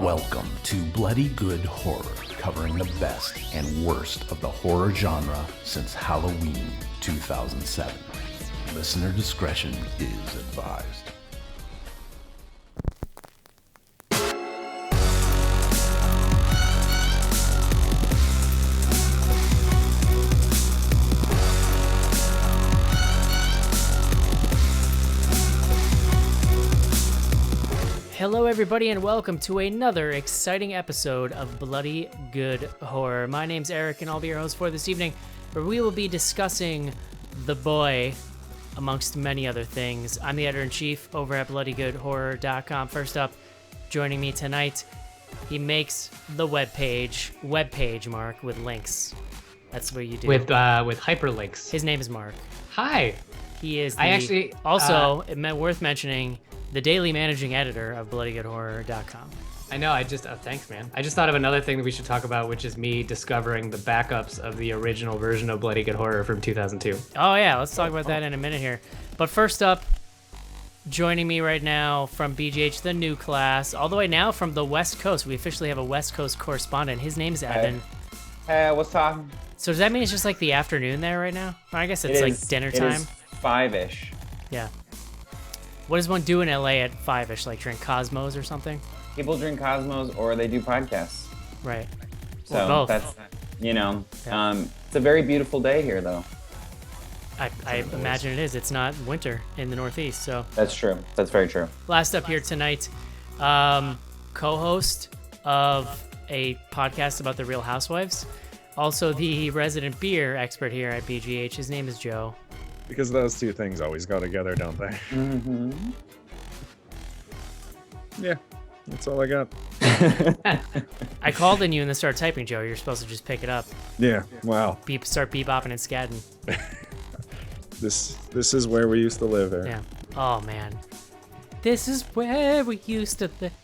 Welcome to Bloody Good Horror, covering the best and worst of the horror genre since Halloween 2007. Listener discretion is advised. Hello everybody and welcome to another exciting episode of Bloody Good Horror. My name's Eric and I'll be your host for this evening, where we will be discussing The Boy, amongst many other things. I'm the editor-in-chief over at bloodygoodhorror.com. First up, joining me tonight, he makes the webpage, Mark, with links. That's what you do. With hyperlinks. His name is Mark. Hi. He is also worth mentioning, the daily managing editor of bloodygoodhorror.com. I know, thanks, man. I just thought of another thing that we should talk about, which is me discovering the backups of the original version of Bloody Good Horror from 2002. Oh, yeah, let's talk about that in a minute here. But first up, joining me right now from BGH, the new class, all the way now from the West Coast. We officially have a West Coast correspondent. His name's Evan. Hey, what's up? So does that mean it's just like the afternoon there right now? I guess it's like dinner time. It is 5-ish. Yeah. What does one do in LA at 5-ish? Like drink Cosmos or something? People drink Cosmos or they do podcasts. Right. So or both. that's, Yeah. It's a very beautiful day here, though. I imagine it is. It's not winter in the Northeast, so. That's true. That's very true. Last up here tonight, co-host of a podcast about the Real Housewives. Also the resident beer expert here at BGH. His name is Joe. Because those two things always go together, don't they? Mm-hmm. Yeah, that's all I got. I called in you and then started typing, Joe. You're supposed to just pick it up. Yeah, wow. Start bebopping and scatting. This is where we used to live, Eric. Yeah. Oh, man. This is where we used to live.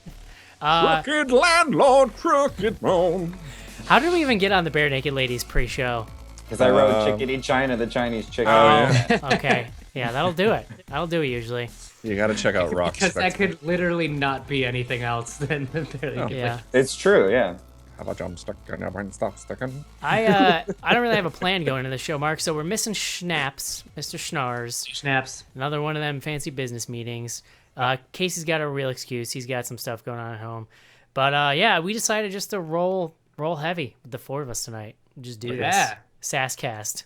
Crooked landlord, crooked moan. How did we even get on the Bare Naked Ladies pre-show? Because I wrote Chickadee China, the Chinese chicken. Oh, yeah. Okay. Yeah, that'll do it. That'll do it usually. You got to check out Rock. Because that could literally not be anything else than the Barely Good. Yeah. It's true, yeah. How about I'm stuck and never stop sticking? I don't really have a plan going into the show, Mark, so we're missing Schnaps, Mr. Schnars. Snaps. Another one of them fancy business meetings. Casey's got a real excuse. He's got some stuff going on at home. But yeah, we decided just to roll heavy with the four of us tonight. Just do this. Sasscast.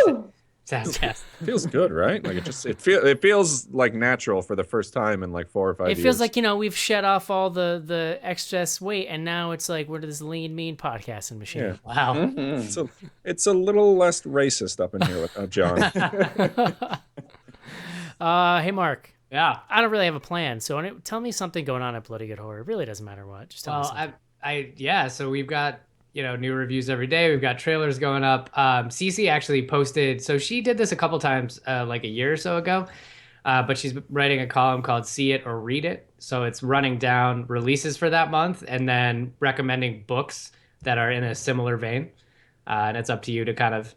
Woo! Sasscast. Feels good, right? Like it feels like natural for the first time in like 4 or 5 years. It feels like, we've shed off all the excess weight, and now it's like we're this lean, mean podcasting machine. Yeah. Wow. Mm-hmm. It's a little less racist up in here with John. Hey, Mark. Yeah. I don't really have a plan, so tell me something going on at Bloody Good Horror. It really doesn't matter what. Just tell me something. So we've got new reviews every day. We've got trailers going up. Cece actually posted, so she did this a couple times like a year or so ago, but she's writing a column called See It or Read It. So it's running down releases for that month and then recommending books that are in a similar vein. And it's up to you to kind of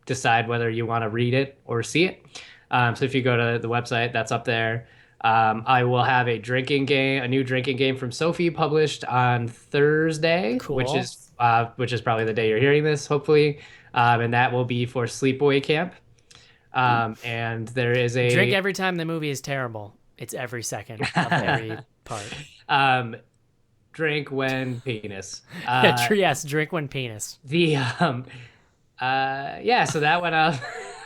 decide whether you want to read it or see it. So if you go to the website, that's up there. I will have a new drinking game from Sophie published on Thursday, Cool. which is probably the day you're hearing this, hopefully. And that will be for Sleepaway Camp. And there is a drink every time the movie is terrible. It's every second of every part. Drink when penis. Yes, drink when penis. The so that went up.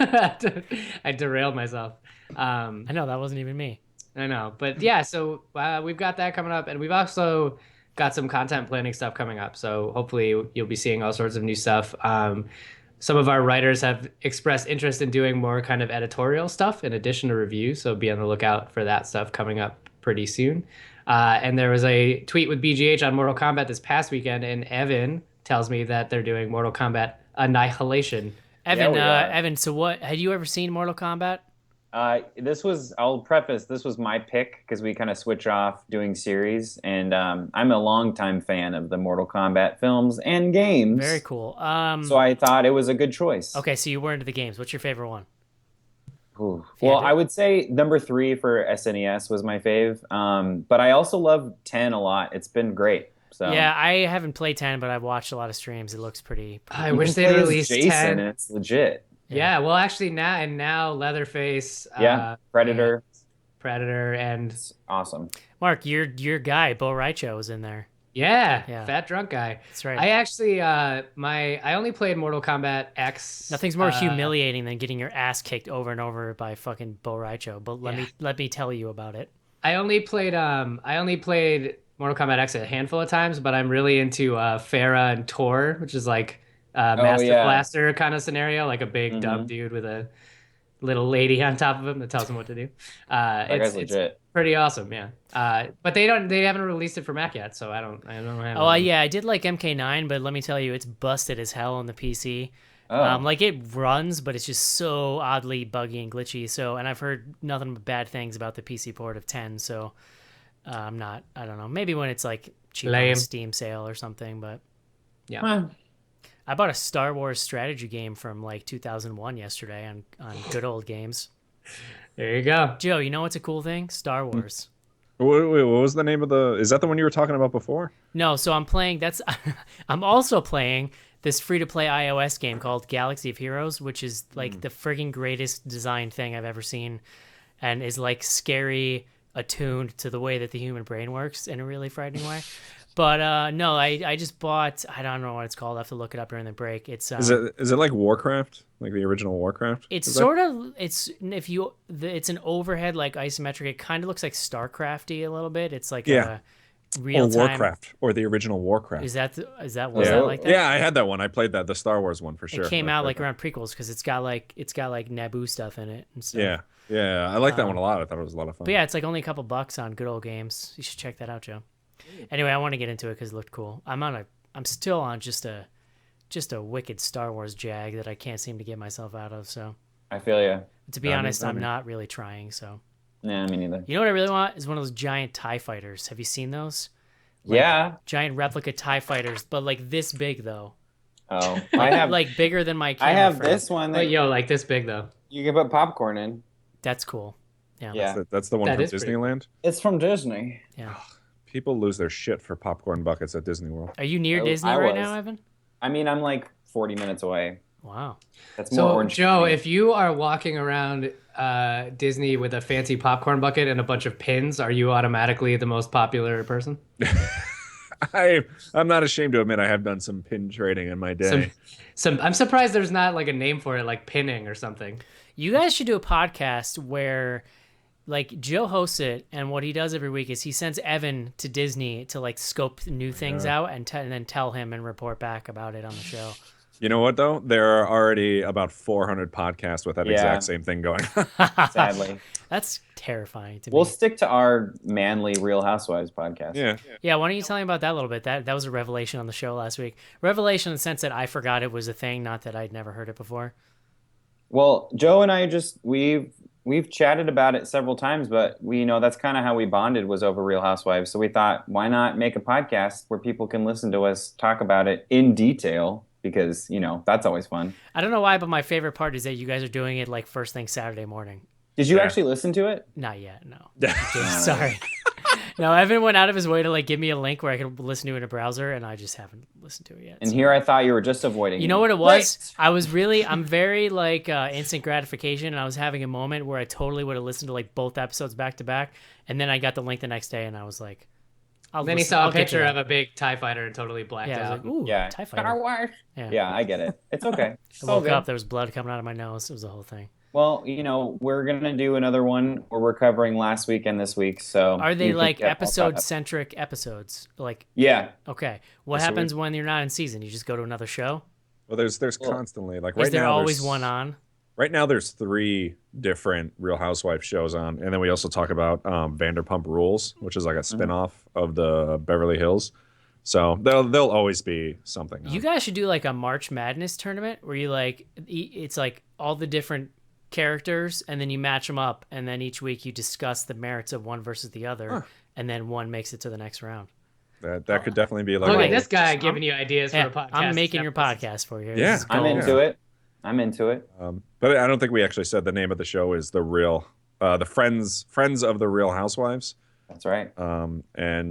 I derailed myself. I know, that wasn't even me. I know, but yeah, so we've got that coming up, and we've also got some content planning stuff coming up. So hopefully you'll be seeing all sorts of new stuff. Some of our writers have expressed interest in doing more kind of editorial stuff in addition to reviews. So be on the lookout for that stuff coming up pretty soon. And there was a tweet with BGH on Mortal Kombat this past weekend, and Evan tells me that they're doing Mortal Kombat Annihilation. Evan, so what, had you ever seen Mortal Kombat? I'll preface, this was my pick because we kind of switch off doing series, and I'm a longtime fan of the Mortal Kombat films and games. Very cool. So I thought it was a good choice. Okay, so you were into the games. What's your favorite one? Ooh. Yeah, Well, I would say number 3 for SNES was my fave. But I also love 10 a lot. It's been great. So Yeah, I haven't played 10, but I've watched a lot of streams. It looks pretty I you wish can they play as released Jason, 10. and it's legit. Yeah, well, actually now Leatherface, Yeah, and Predator, Predator, and it's awesome. Mark, your guy, Bo Raicho, was in there. yeah, Yeah. fat drunk guy. That's right. I actually I only played Mortal Kombat X. Nothing's more humiliating than getting your ass kicked over and over by fucking Bo Raicho, but let me tell you about it. I only played Mortal Kombat X a handful of times, but I'm really into Farah and Tor, which is like Master yeah. Blaster kind of scenario, like a big dumb Mhm. dude with a little lady on top of him that tells him what to do. That guy's It's legit. pretty awesome, yeah. But they haven't released it for Mac yet, so I don't have Oh, it. yeah, I did like MK9, but let me tell you, it's busted as hell on the PC. Oh. Like it runs, but it's just so oddly buggy and glitchy. So, and I've heard nothing but bad things about the PC port of 10. So, I don't know. Maybe when it's like cheap on a Lame. Steam sale or something. But Yeah. Well, I bought a Star Wars strategy game from like 2001 yesterday on Good Old Games. There you go. Joe, you know what's a cool thing? Star Wars. Wait, what was the name of the? Is that the one you were talking about before? No, so I'm playing. I'm also playing this free-to-play iOS game called Galaxy of Heroes, which is like the friggin' greatest designed thing I've ever seen, and is like scary, attuned to the way that the human brain works in a really frightening way. But no, I just bought. I don't know what it's called. I have to look it up during the break. It's Is it like Warcraft, like the original Warcraft? It's Is sort of it's it's an overhead like isometric. It kind of looks like StarCrafty a little bit. It's like Yeah. a real or time. Warcraft, or the original Warcraft. Was that was yeah. that like that? Yeah, I had that one. I played that, the Star Wars one for sure. It came I out played like that. around prequels because it's got like Naboo stuff in it and stuff. Yeah, I like that one a lot. I thought it was a lot of fun. But yeah, it's like only a couple bucks on Good Old Games. You should check that out, Joe. Anyway, I want to get into it because it looked cool. I'm still on just a wicked Star Wars jag that I can't seem to get myself out of. So I feel you. to be honest, I'm not really trying. So Nah, me neither. you know what I really want is one of those giant TIE fighters. Have you seen those? Yeah. Giant replica TIE fighters, but like this big though. Oh, I have Like bigger than my camera I have frame. this one that But yo, like this big though. you can put popcorn in. That's cool. Yeah. Yeah. That's the one That from is pretty Disneyland. It's from Disney. Yeah. People lose their shit for popcorn buckets at Disney World. Are you near Oh, Disney I right was. now, Evan? I mean, I'm like 40 minutes away. Wow. That's more So orange. Joe, if you are walking around Disney with a fancy popcorn bucket and a bunch of pins, are you automatically the most popular person? I'm not ashamed to admit I have done some pin trading in my day. I'm surprised there's not like a name for it, like pinning or something. You guys should do a podcast where like Joe hosts it, and what he does every week is he sends Evan to Disney to like scope new things out and then tell him and report back about it on the show. You know what though? There are already about 400 podcasts with that Yeah. exact same thing going on. Sadly, That's terrifying to we'll me. stick to our manly Real Housewives podcast. Yeah. Yeah, why don't you tell me about that a little bit? That was a revelation on the show last week. Revelation in the sense that I forgot it was a thing, not that I'd never heard it before. Well, Joe and I we've chatted about it several times, but that's kind of how we bonded was over Real Housewives. So we thought, why not make a podcast where people can listen to us talk about it in detail? Because that's always fun. I don't know why, but my favorite part is that you guys are doing it like first thing Saturday morning. Did you Yeah. actually listen to it? Not yet, no. Sorry. No, Evan went out of his way to like give me a link where I could listen to it in a browser, and I just haven't listened to it yet. And here I thought you were just avoiding. You me. know what it was? I'm very like instant gratification, and I was having a moment where I totally would have listened to like both episodes back to back, and then I got the link the next day, and I was like, Then he saw a picture of a big TIE fighter and totally blacked yeah, I out. was like, ooh, Yeah. TIE fighter. Yeah, I get it. It's okay. It's I all woke good. up, there was blood coming out of my nose. It was the whole thing. Well, we're gonna do another one where we're covering last week and this week. So Are they you can like get all caught up. episode-centric episodes? Like, Yeah. okay. What So happens when you're not in season? You just go to another show? Well, there's Well, constantly like right Is there now always there's- one on? Right now, there's 3 different Real Housewives shows on, and then we also talk about Vanderpump Rules, which is like a spin-off of the Beverly Hills. So there'll always be something. You on. guys should do like a March Madness tournament where you like it's like all the different characters and then you match them up and then each week you discuss the merits of one versus the other and then one makes it to the next round. That could definitely be like. Look a at this little- guy giving you ideas Yeah, for a podcast. I'm making your podcast for you. Yeah, This is I'm I'm gold. into it. I'm into it. But I don't think we actually said the name of the show is the Friends of the Real Housewives. That's right. And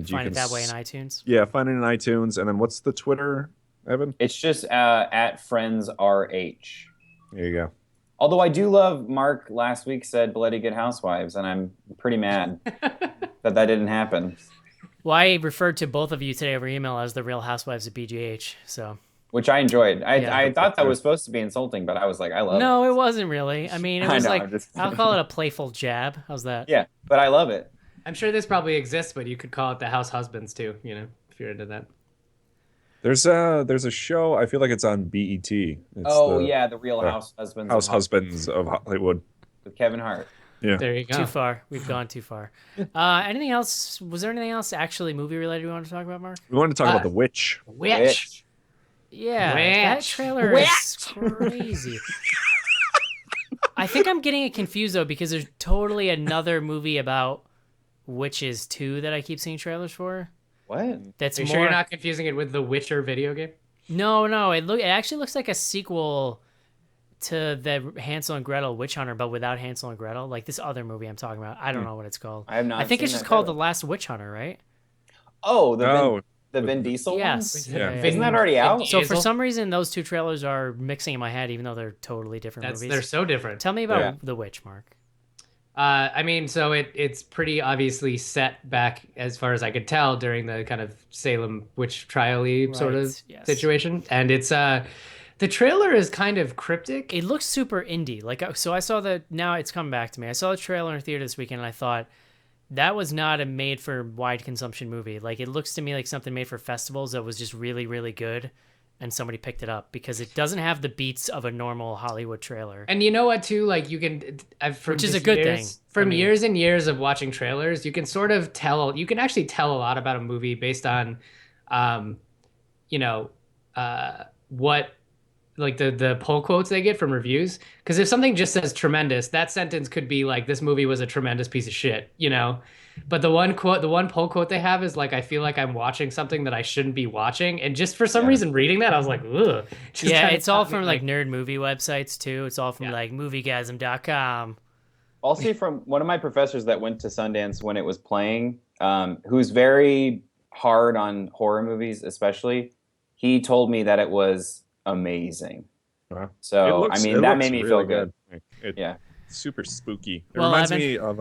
you Find can it that way in iTunes. Yeah, find it in iTunes. And then what's the Twitter, Evan? It's just at Friends RH. There you go. Although I do love, Mark last week said Bloody Good Housewives, and I'm pretty mad that didn't happen. Well, I referred to both of you today over email as the Real Housewives of BGH, so. Which I enjoyed. Yeah. I thought that was supposed to be insulting, but I was like, I love it. No, it wasn't really. I mean, it I was know, like, I'm just I'll call it a playful jab. How's that? Yeah, but I love it. I'm sure this probably exists, but you could call it the House Husbands too, if you're into that. There's a show, I feel like it's on BET. It's the Real Husbands Husbands of Hollywood. with Kevin Hart. Yeah. There you go. Too far. We've gone too far. Anything else? Was there anything else actually movie related we wanted to talk about, Mark? We want to talk about The Witch. Witch. Yeah, that trailer is crazy. I think I'm getting it confused though because there's totally another movie about witches too that I keep seeing trailers for. What? That's Are you more. sure you're not confusing it with the Witcher video game? No. It actually looks like a sequel to the Hansel and Gretel Witch Hunter, but without Hansel and Gretel. Like this other movie I'm talking about. I don't know what it's called. I have not. I think seen it's just that called trailer. The Last Witch Hunter, right? Oh, Oh, the Vin Diesel Yes. one? Yeah. Isn't that already out? So for Diesel? some reason, those two trailers are mixing in my head, even though they're totally different movies. They're so different. Tell me about Yeah. The Witch, Mark. I mean, so it's pretty obviously set back, as far as I could tell, during the kind of Salem witch trial-y sort of Right, yes. situation. And it's the trailer is kind of cryptic. It looks super indie. So I saw now it's coming back to me. I saw the trailer in a theater this weekend, and I thought that was not a made for wide consumption movie. Like it looks to me like something made for festivals that was just really, really good, and somebody picked it up because it doesn't have the beats of a normal Hollywood trailer. And you know what, too? Like you can, Which is a good thing. From I mean- years and years of watching trailers, you can sort of tell. You can actually tell a lot about a movie based on, what, like the pull quotes they get from reviews. Because if something just says tremendous, that sentence could be like, this movie was a tremendous piece of shit, But the one pull quote they have is like, I feel like I'm watching something that I shouldn't be watching. And just for some reason reading that, I was like, ugh. Just Yeah, kinda it's all got me, from like nerd movie websites too. It's all from like moviegasm.com. I'll see from one of my professors that went to Sundance when it was playing, who's very hard on horror movies, especially. He told me that it was amazing. Wow. So, I mean, that made me feel really good. Yeah. Super spooky. It Well, reminds Evan- me of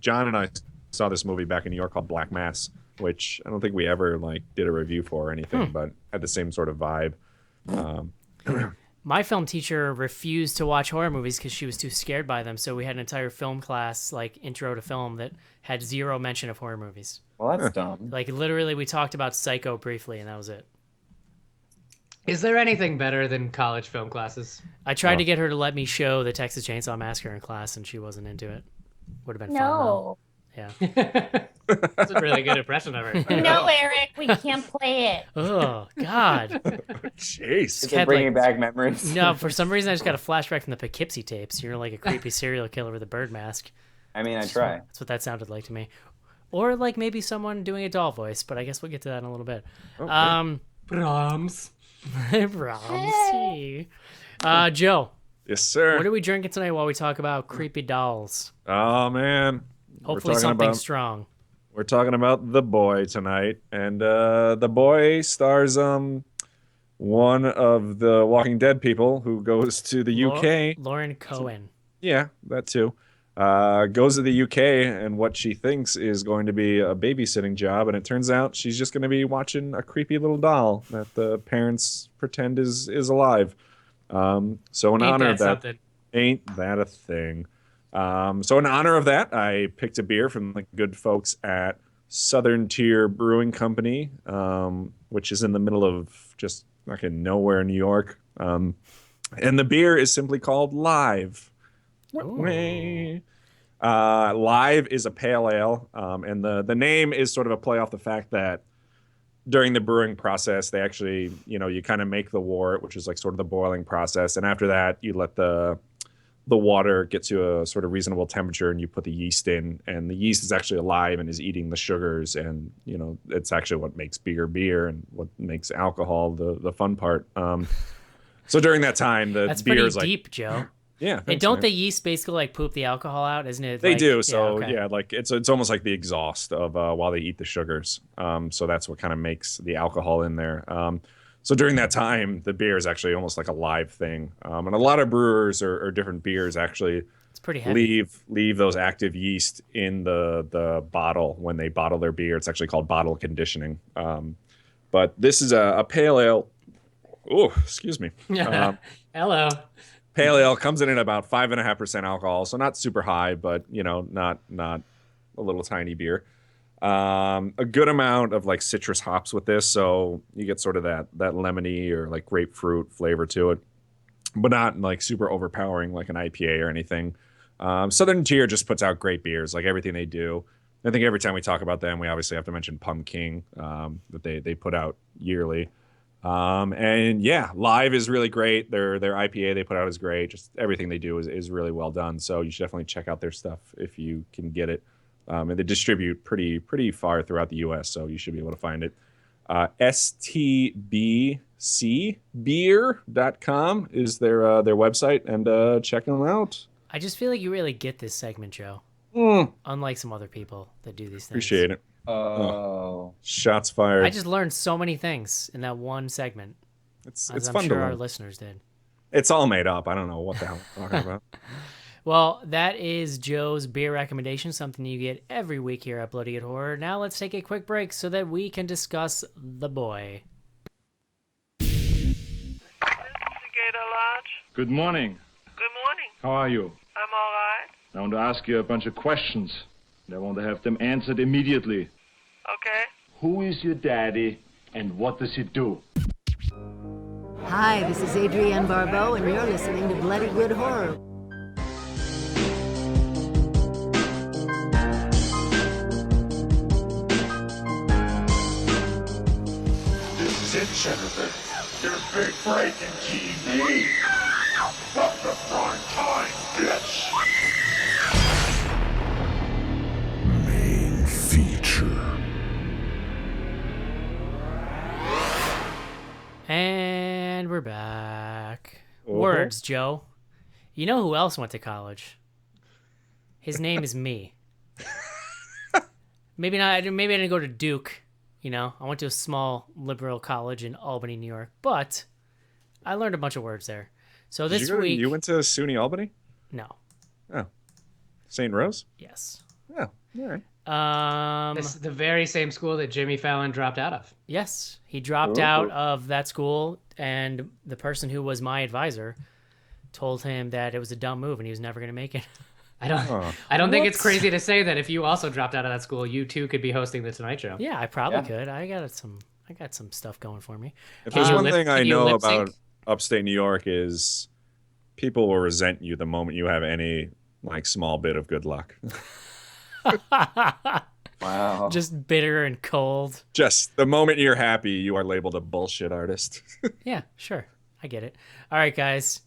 John and I saw this movie back in New York called Black Mass, which I don't think we ever did a review for or anything, but had the same sort of vibe. My film teacher refused to watch horror movies because she was too scared by them. So we had an entire film class, like intro to film, that had zero mention of horror movies. Well, that's dumb. Like literally, we talked about Psycho briefly, and that was it. Is there anything better than college film classes? I tried to get her to let me show the Texas Chainsaw Massacre in class, and she wasn't into it. Would have been fun. Though. Yeah. That's a really good impression of her. No, Eric, we can't play it. Oh God. Jeez. Is had, it bringing like- back memories? No, for some reason I just got a flashback from the Poughkeepsie tapes. You're like a creepy serial killer with a bird mask. I mean, I try. That's what that sounded like to me. Or like maybe someone doing a doll voice, but I guess we'll get to that in a little bit. Brahms. Ramsey. Joe, Yes, sir. what are we drinking tonight while we talk about creepy dolls? Oh man. Hopefully We're talking something about- strong. We're talking about The Boy tonight, and The Boy stars one of the Walking Dead people who goes to the UK. Lauren Cohen. Yeah, that too. Goes to the UK, and what she thinks is going to be a babysitting job, and it turns out she's just going to be watching a creepy little doll that the parents pretend is alive. So in honor of that, something? ain't that a thing? So in honor of that, I picked a beer from the good folks at Southern Tier Brewing Company, which is in the middle of just fucking nowhere in New York. And the beer is simply called Live. Live is a pale ale, and the name is sort of a play off the fact that during the brewing process, they actually, you kind of make the wort, which is like sort of the boiling process, and after that, you let the water get to a sort of reasonable temperature, and you put the yeast in, and the yeast is actually alive and is eating the sugars, and it's actually what makes beer and what makes alcohol the fun part. So during that time, the That's beer pretty is like, deep, Joe. yeah. And thanks, don't man. the yeast basically like poop the alcohol out, isn't it? They like, do. So okay. yeah, like it's almost like the exhaust of while they eat the sugars. So that's what kind of makes the alcohol in there. So during that time, the beer is actually almost like a live thing. And a lot of brewers or different beers actually It's pretty heavy. leave those active yeast in the bottle when they bottle their beer. It's actually called bottle conditioning. But this is a pale ale. Oh, excuse me. Hello. Pale ale comes in at about 5.5% alcohol, so not super high, but not a little tiny beer. A good amount of like citrus hops with this, so you get sort of that lemony or like grapefruit flavor to it, but not like super overpowering like an IPA or anything. Southern Tier just puts out great beers, like everything they do. I think every time we talk about them, we obviously have to mention Pumpkin that they put out yearly. And yeah, live is really great. Their IPA they put out is great. Just everything they do is really well done. So you should definitely check out their stuff if you can get it. And they distribute pretty far throughout the U.S., so you should be able to find it. stbcbeer.com is their website, and check them out. I just feel like you really get this segment, Joe. Unlike some other people that do these things. Appreciate it. Oh. Shots fired. I just learned so many things in that one segment. It's As I'm fun sure to our learn. listeners did. It's all made up. I don't know what the hell I'm talking about. Well, that is Joe's beer recommendation, something you get every week here at Bloody Good Horror. Now let's take a quick break so that we can discuss The Boy. Investigator Lodge. Good morning. Good morning. How are you? I'm all right. I want to ask you a bunch of questions, and I want to have them answered immediately. Okay. Who is your daddy, and what does he do? Hi, this is Adrienne Barbeau, and you're listening to Bloody Good Horror. This is it, Jennifer. There's big breaking TV. From the prime time, bitch. Main feature. And we're back. Uh-huh. Words, Joe. You know who else went to college? His name is me. Maybe not. Maybe I didn't go to Duke. You know, I went to a small liberal college in Albany, New York, but I learned a bunch of words there. So this week, You went to SUNY Albany? no, Oh, St. Rose? yes, Oh, all right. This is the very same school that Jimmy Fallon dropped out of. yes, he dropped out of that school, and the person who was my advisor told him that it was a dumb move and he was never going to make it. I don't think it's Whoops. crazy to say that if you also dropped out of that school, you too could be hosting the Tonight Show. Yeah, I probably Yeah. could. I got some stuff going for me. If there's you one lip- thing I can you know lip about sync? upstate New York is people will resent you the moment you have any like small bit of good luck. Wow. Just bitter and cold. Just the moment you're happy, you are labeled a bullshit artist. Yeah, sure. I get it. All right, guys.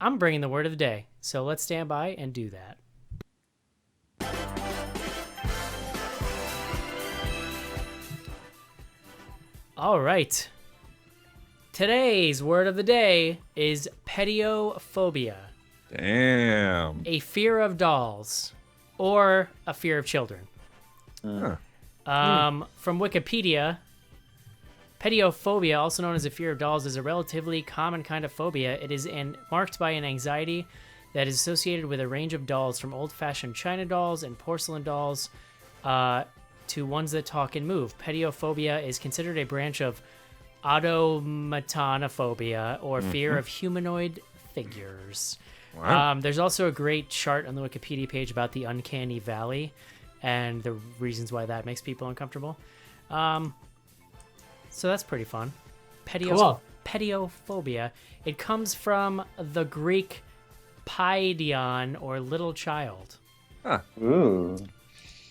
I'm bringing the word of the day. So let's stand by and do that. All right. Today's word of the day is pediophobia, Damn. a fear of dolls or a fear of children. Huh. From Wikipedia, pediophobia, also known as a fear of dolls, is a relatively common kind of phobia. It is marked by an anxiety that is associated with a range of dolls, from old-fashioned china dolls and porcelain dolls to ones that talk and move. Pediophobia is considered a branch of automatonophobia, or fear of humanoid figures. Wow. There's also a great chart on the Wikipedia page about the uncanny valley and the reasons why that makes people uncomfortable. So that's pretty fun. Cool. Pediophobia. It comes from the Greek paidion, or little child. Ooh.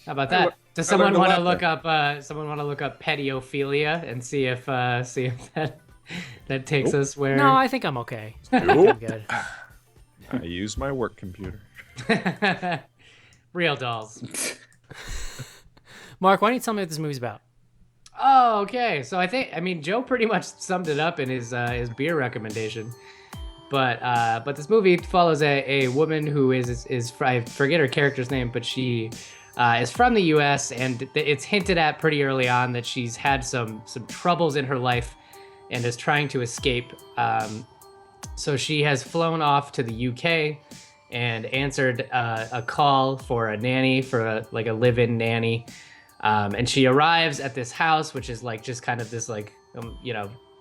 How about that? Does I learned someone a want to lot look up? Someone want to look up pedophilia and see if that takes us where? No, I think I'm okay. Nope. I'm good. I use my work computer. Real dolls. Mark, why don't you tell me what this movie's about? Oh, okay. So I mean, Joe pretty much summed it up in his beer recommendation. But this movie follows a woman who is I forget her character's name, but she is from the U.S. and it's hinted at pretty early on that she's had some troubles in her life and is trying to escape. So she has flown off to the U.K. and answered a call for a nanny, for a live-in nanny. And she arrives at this house, which is like just kind of this like,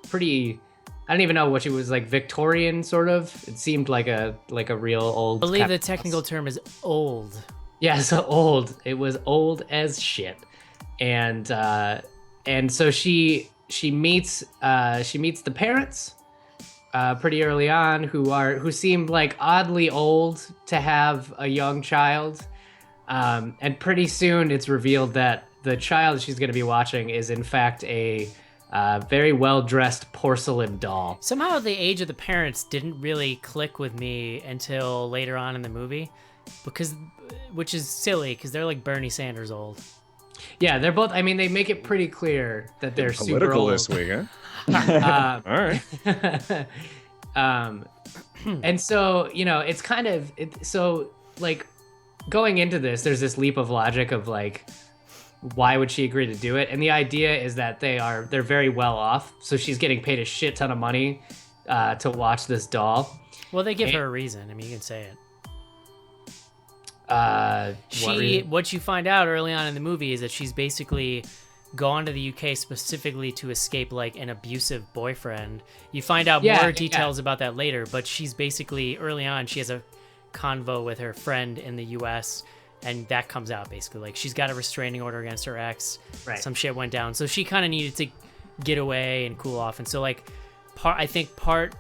pretty, I don't even know what she was, like Victorian sort of. It seemed like a real old. I believe the technical term is old. Yeah, so old. It was old as shit. And so she meets the parents pretty early on, who seemed like oddly old to have a young child. And pretty soon it's revealed that the child she's going to be watching is in fact a very well-dressed porcelain doll. Somehow the age of the parents didn't really click with me until later on in the movie, which is silly because they're like Bernie Sanders old. Yeah, they're both. I mean, they make it pretty clear that they're super political old. this week, huh? All right. And so it's kind of so like going into this, there's this leap of logic of like, why would she agree to do it? And the idea is that they're very well off, so she's getting paid a shit ton of money to watch this doll. Well, they give her a reason. I mean, you can say it. What you find out early on in the movie is that she's basically gone to the UK specifically to escape like an abusive boyfriend. You find out more details about that later, but she's basically early on, she has a convo with her friend in the US, and that comes out basically like she's got a restraining order against her ex. Right. Some shit went down, so she kind of needed to get away and cool off. And so like I think part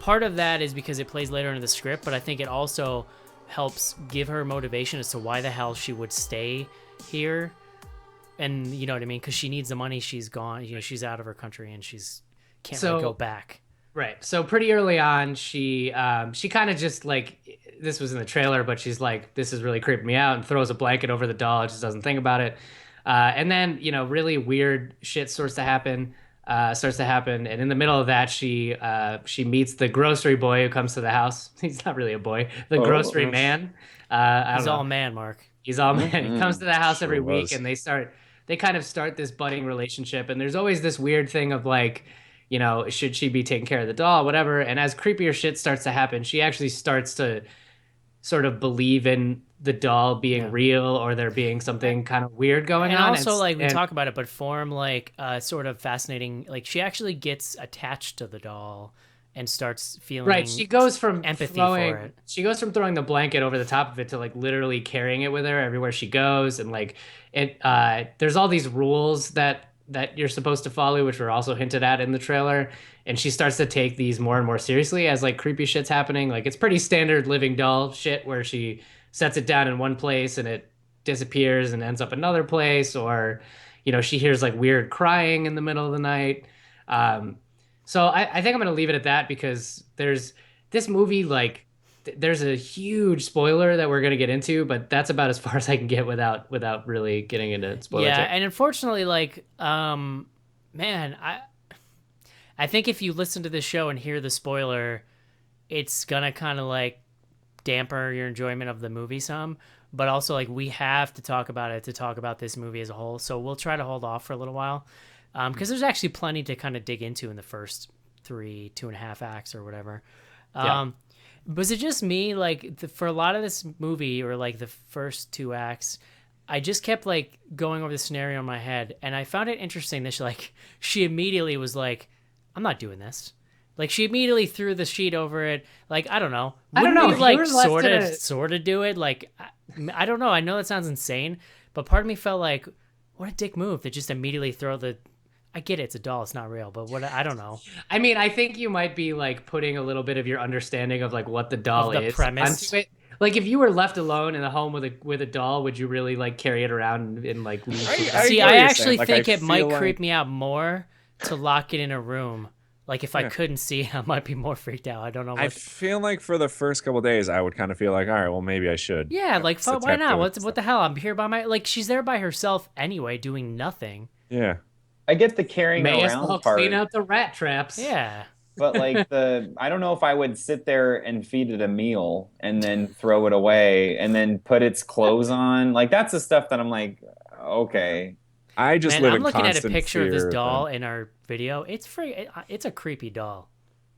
of that is because it plays later into the script, but I think it also helps give her motivation as to why the hell she would stay here. And you know what I mean? Because she needs the money. She's gone. She's out of her country and can't really go back. Right. So pretty early on, she kind of just like, this was in the trailer, but she's like, this is really creeping me out, and throws a blanket over the doll. Just doesn't think about it. And then, really weird shit starts to happen. And in the middle of that, she meets the grocery boy who comes to the house. He's not really a boy. The grocery man. He's all man, Mark. He's all man. He comes to the house every week, was. and they kind of start this budding relationship. And there's always this weird thing of like, should she be taking care of the doll, whatever. And as creepier shit starts to happen, she actually starts to sort of believe in the doll being real, or there being something kind of weird going on. And also, we talk about it, but form like sort of fascinating. Like she actually gets attached to the doll and starts feeling she goes from empathy for it. She goes from throwing the blanket over the top of it to like literally carrying it with her everywhere she goes, and like it. There's all these rules that you're supposed to follow, which were also hinted at in the trailer. And she starts to take these more and more seriously as like creepy shit's happening. Like it's pretty standard living doll shit where she sets it down in one place and it disappears and ends up another place, or she hears like weird crying in the middle of the night. So I think I'm gonna leave it at that, because there's this movie, like there's a huge spoiler that we're gonna get into, but that's about as far as I can get without really getting into spoilers. Yeah, and unfortunately, like man, I think if you listen to this show and hear the spoiler, it's gonna kind of like damper your enjoyment of the movie some. But also, like, we have to talk about it to talk about this movie as a whole. So we'll try to hold off for a little while, because there's actually plenty to kind of dig into in the first 2.5 acts or whatever. Was it just me? Like, for a lot of this movie, or like the first 2 acts, I just kept like going over the scenario in my head, and I found it interesting that she immediately was like, I'm not doing this. Like she immediately threw the sheet over it. Like, I don't know. Wouldn't we like sort of do it? Like, I don't know. I know that sounds insane, but part of me felt like, what a dick move to just immediately throw the. I get it, it's a doll, it's not real, but I don't know. I mean, I think you might be like putting a little bit of your understanding of like what the doll is premise. onto it. Like if you were left alone in a home with a doll, would you really like carry it around and like leave? I actually think it might creep me out more to lock it in a room. Like if I couldn't see it, I might be more freaked out. I don't know. I feel like for the first couple of days, I would kind of feel like, all right, well, maybe I should. Yeah, like why not? What the hell? I'm here by she's there by herself anyway, doing nothing. Yeah. I get the carrying around part. Clean out the rat traps. Yeah. But like I don't know if I would sit there and feed it a meal and then throw it away and then put its clothes on. Like that's the stuff that I'm like, okay. I just Man, live I'm in looking at a constant picture of this fear doll that in our video. It's a creepy doll.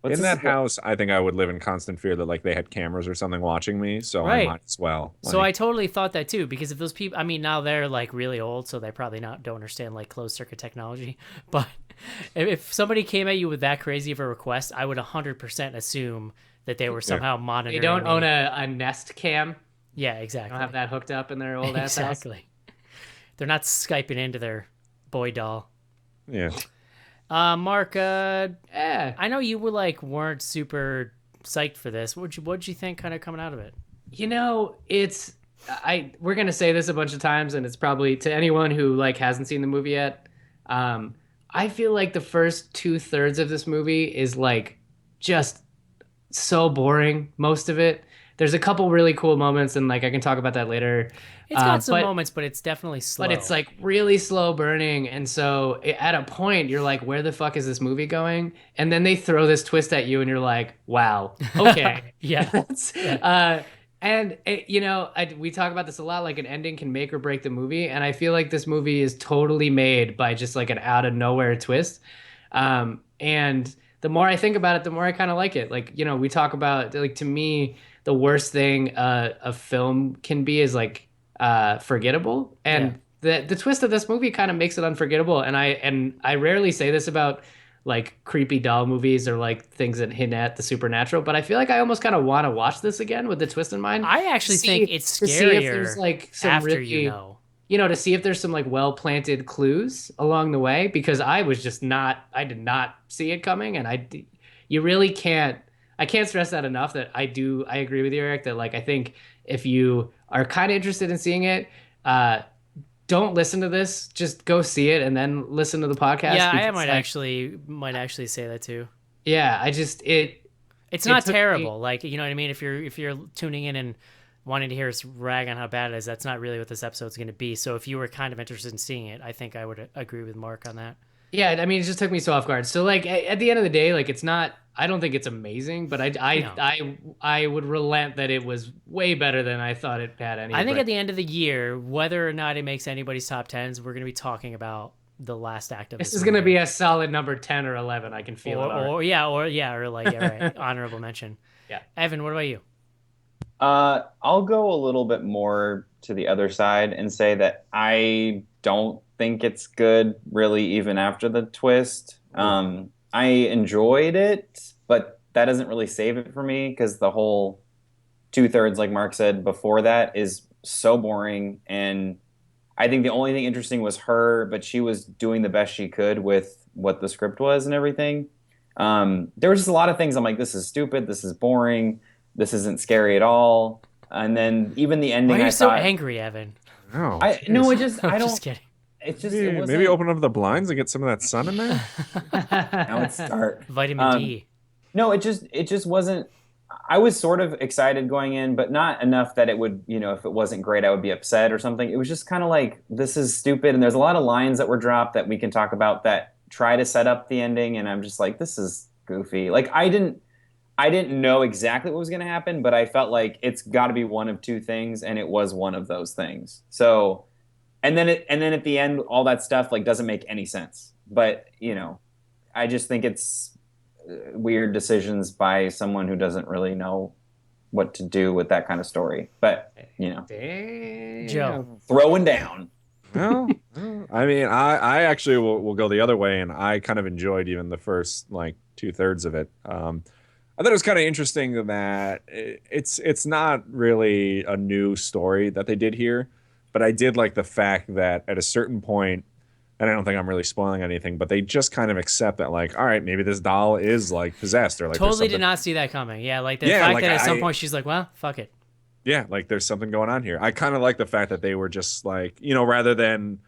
What's in this? that house, I think I would live in constant fear that like they had cameras or something watching me, so I Right. might as well. So Like, I totally thought that too, because if those people, I mean, now they're like really old, so they probably don't understand like closed circuit technology. But if somebody came at you with that crazy of a request, I would 100% assume that they were somehow monitoring. They don't me. own a Nest Cam. Yeah, They exactly. don't have that hooked up in their old ass house. Exactly. They're not Skyping into their boy doll. yeah. Mark, Yeah. I know you weren't super psyched for this. What'd you think kind of coming out of it? You know, we're gonna say this a bunch of times, and it's probably to anyone who like hasn't seen the movie yet. I feel like the first 2/3 of this movie is like just so boring. Most of it. There's a couple really cool moments, and like I can talk about that later. It's got some but- moments, but it's definitely slow. But it's like really slow burning, and so at a point you're like, "Where the fuck is this movie going?" And then they throw this twist at you, and you're like, "Wow, okay, Yeah. That's, you know, we talk about this a lot. Like an ending can make or break the movie, and I feel like this movie is totally made by just like an out of nowhere twist. And the more I think about it, the more I kind of like it. Like, you know, we talk about like to me, the worst thing a film can be is like forgettable, and the twist of this movie kind of makes it unforgettable. And I rarely say this about like creepy doll movies or like things that hint at the supernatural, but I feel like I almost kind of want to watch this again with the twist in mind. I actually think it's to see if scarier there's like some after really, you know. you know, to see if there's some like well planted clues along the way, because I did not see it coming, and you really can't. I can't stress that enough. That I agree with you, Eric. That like I think if you are kind of interested in seeing it, don't listen to this. Just go see it and then listen to the podcast. Yeah, I because, might like, might actually say that too. Yeah, It's not terrible. Like, you know what I mean? If you're tuning in and wanting to hear us rag on how bad it is, that's not really what this episode's going to be. So if you were kind of interested in seeing it, I think I would agree with Mark on that. Yeah, I mean, it just took me so off guard. So like at the end of the day, like it's not. I don't think it's amazing, but I would relent that it was way better than I thought it had. I think at the end of the year, whether or not it makes anybody's top 10s, we're going to be talking about the last act of this. This is going to be a solid number 10 or 11. I can feel it. Or like right, honorable mention. Yeah. Evan, what about you? I'll go a little bit more to the other side and say that I don't think it's good, really, even after the twist. I enjoyed it, but that doesn't really save it for me because the whole 2/3, like Mark said before that, is so boring. And I think the only thing interesting was her, but she was doing the best she could with what the script was and everything. There was just a lot of things I'm like, this is stupid, this is boring, this isn't scary at all. And then even the ending, Why are you so thought, angry, Evan? Oh, I don't. Just kidding. It's just maybe open up the blinds and get some of that sun in there. Now it's start. Vitamin D. No, it just wasn't. I was sort of excited going in, but not enough that it would, if it wasn't great, I would be upset or something. It was just kind of like, this is stupid. And there's a lot of lines that were dropped that we can talk about that try to set up the ending. And I'm just like, this is goofy. Like I didn't know exactly what was going to happen, but I felt like it's got to be one of two things. And it was one of those things. So, and then at the end, all that stuff like doesn't make any sense. But, I just think it's weird decisions by someone who doesn't really know what to do with that kind of story. But, Damn. Joe. Throwing down. Well, I mean, I actually will go the other way, and I kind of enjoyed even the first like 2/3 of it. I thought it was kind of interesting that it's not really a new story that they did here, but I did like the fact that at a certain point, and I don't think I'm really spoiling anything, but they just kind of accept that, like, all right, maybe this doll is like possessed, or like totally did not see that coming. Yeah, like the fact that at some point she's like, well, fuck it. Yeah, like there's something going on here. I kind of like the fact that they were just like, rather than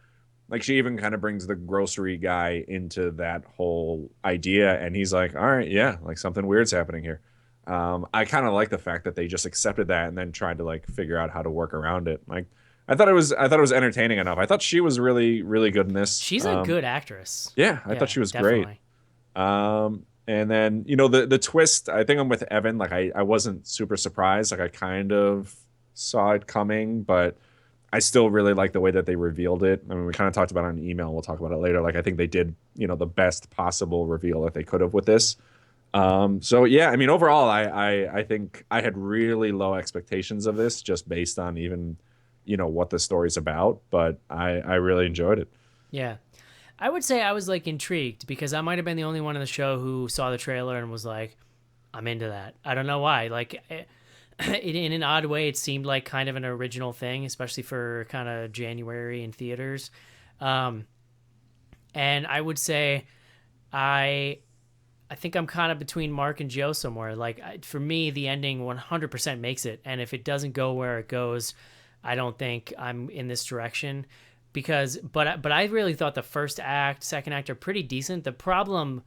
like she even kind of brings the grocery guy into that whole idea, and he's like, all right, yeah, like something weird's happening here. I kind of like the fact that they just accepted that and then tried to like figure out how to work around it. Like I thought it was entertaining enough. I thought she was really, really good in this. She's a good actress. Yeah, I thought she was definitely great. And then, the twist, I think I'm with Evan. Like, I wasn't super surprised. Like, I kind of saw it coming, but I still really like the way that they revealed it. I mean, we kind of talked about it on email. We'll talk about it later. Like, I think they did, the best possible reveal that they could have with this. So yeah, I mean, overall, I think I had really low expectations of this just based on even, what the story's about, but I really enjoyed it. Yeah. I would say I was like intrigued because I might have been the only one in the show who saw the trailer and was like, I'm into that. I don't know why. Like, in an odd way, it seemed like kind of an original thing, especially for kind of January in theaters. And I would say I think I'm kind of between Mark and Joe somewhere. Like, for me, the ending 100% makes it. And if it doesn't go where it goes, I don't think I'm in this direction. But I really thought the first act, second act are pretty decent. The problem,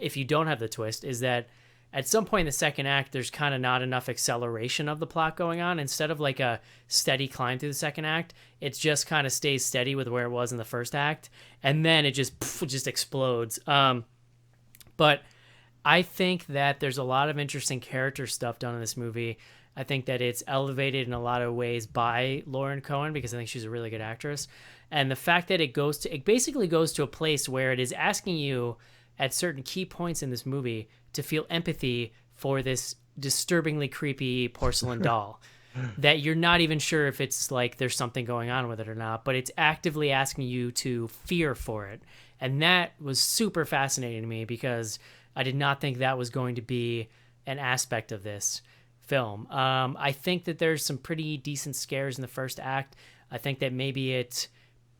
if you don't have the twist, is that at some point in the second act, there's kind of not enough acceleration of the plot going on. Instead of like a steady climb through the second act, it just kind of stays steady with where it was in the first act. And then it just explodes. But I think that there's a lot of interesting character stuff done in this movie. I think that it's elevated in a lot of ways by Lauren Cohen because I think she's a really good actress. And the fact that it basically goes to a place where it is asking you at certain key points in this movie to feel empathy for this disturbingly creepy porcelain doll that you're not even sure if it's like there's something going on with it or not, but it's actively asking you to fear for it. And that was super fascinating to me because I did not think that was going to be an aspect of this film. I think that there's some pretty decent scares in the first act. I think that maybe it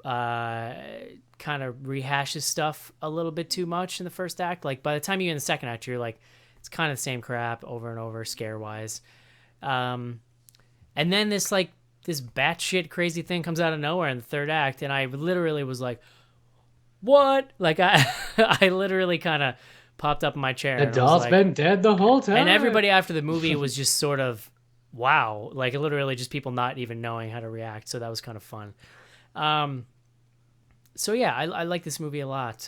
kind of rehashes stuff a little bit too much in the first act. Like, by the time you're in the second act, you're like, it's kind of the same crap over and over, scare-wise. And then this batshit crazy thing comes out of nowhere in the third act, and I literally was like, what? Like, I literally kind of popped up in my chair. The doll's been dead the whole time. And everybody after the movie was just sort of, wow. Like, literally just people not even knowing how to react. So that was kind of fun. So yeah, I like this movie a lot.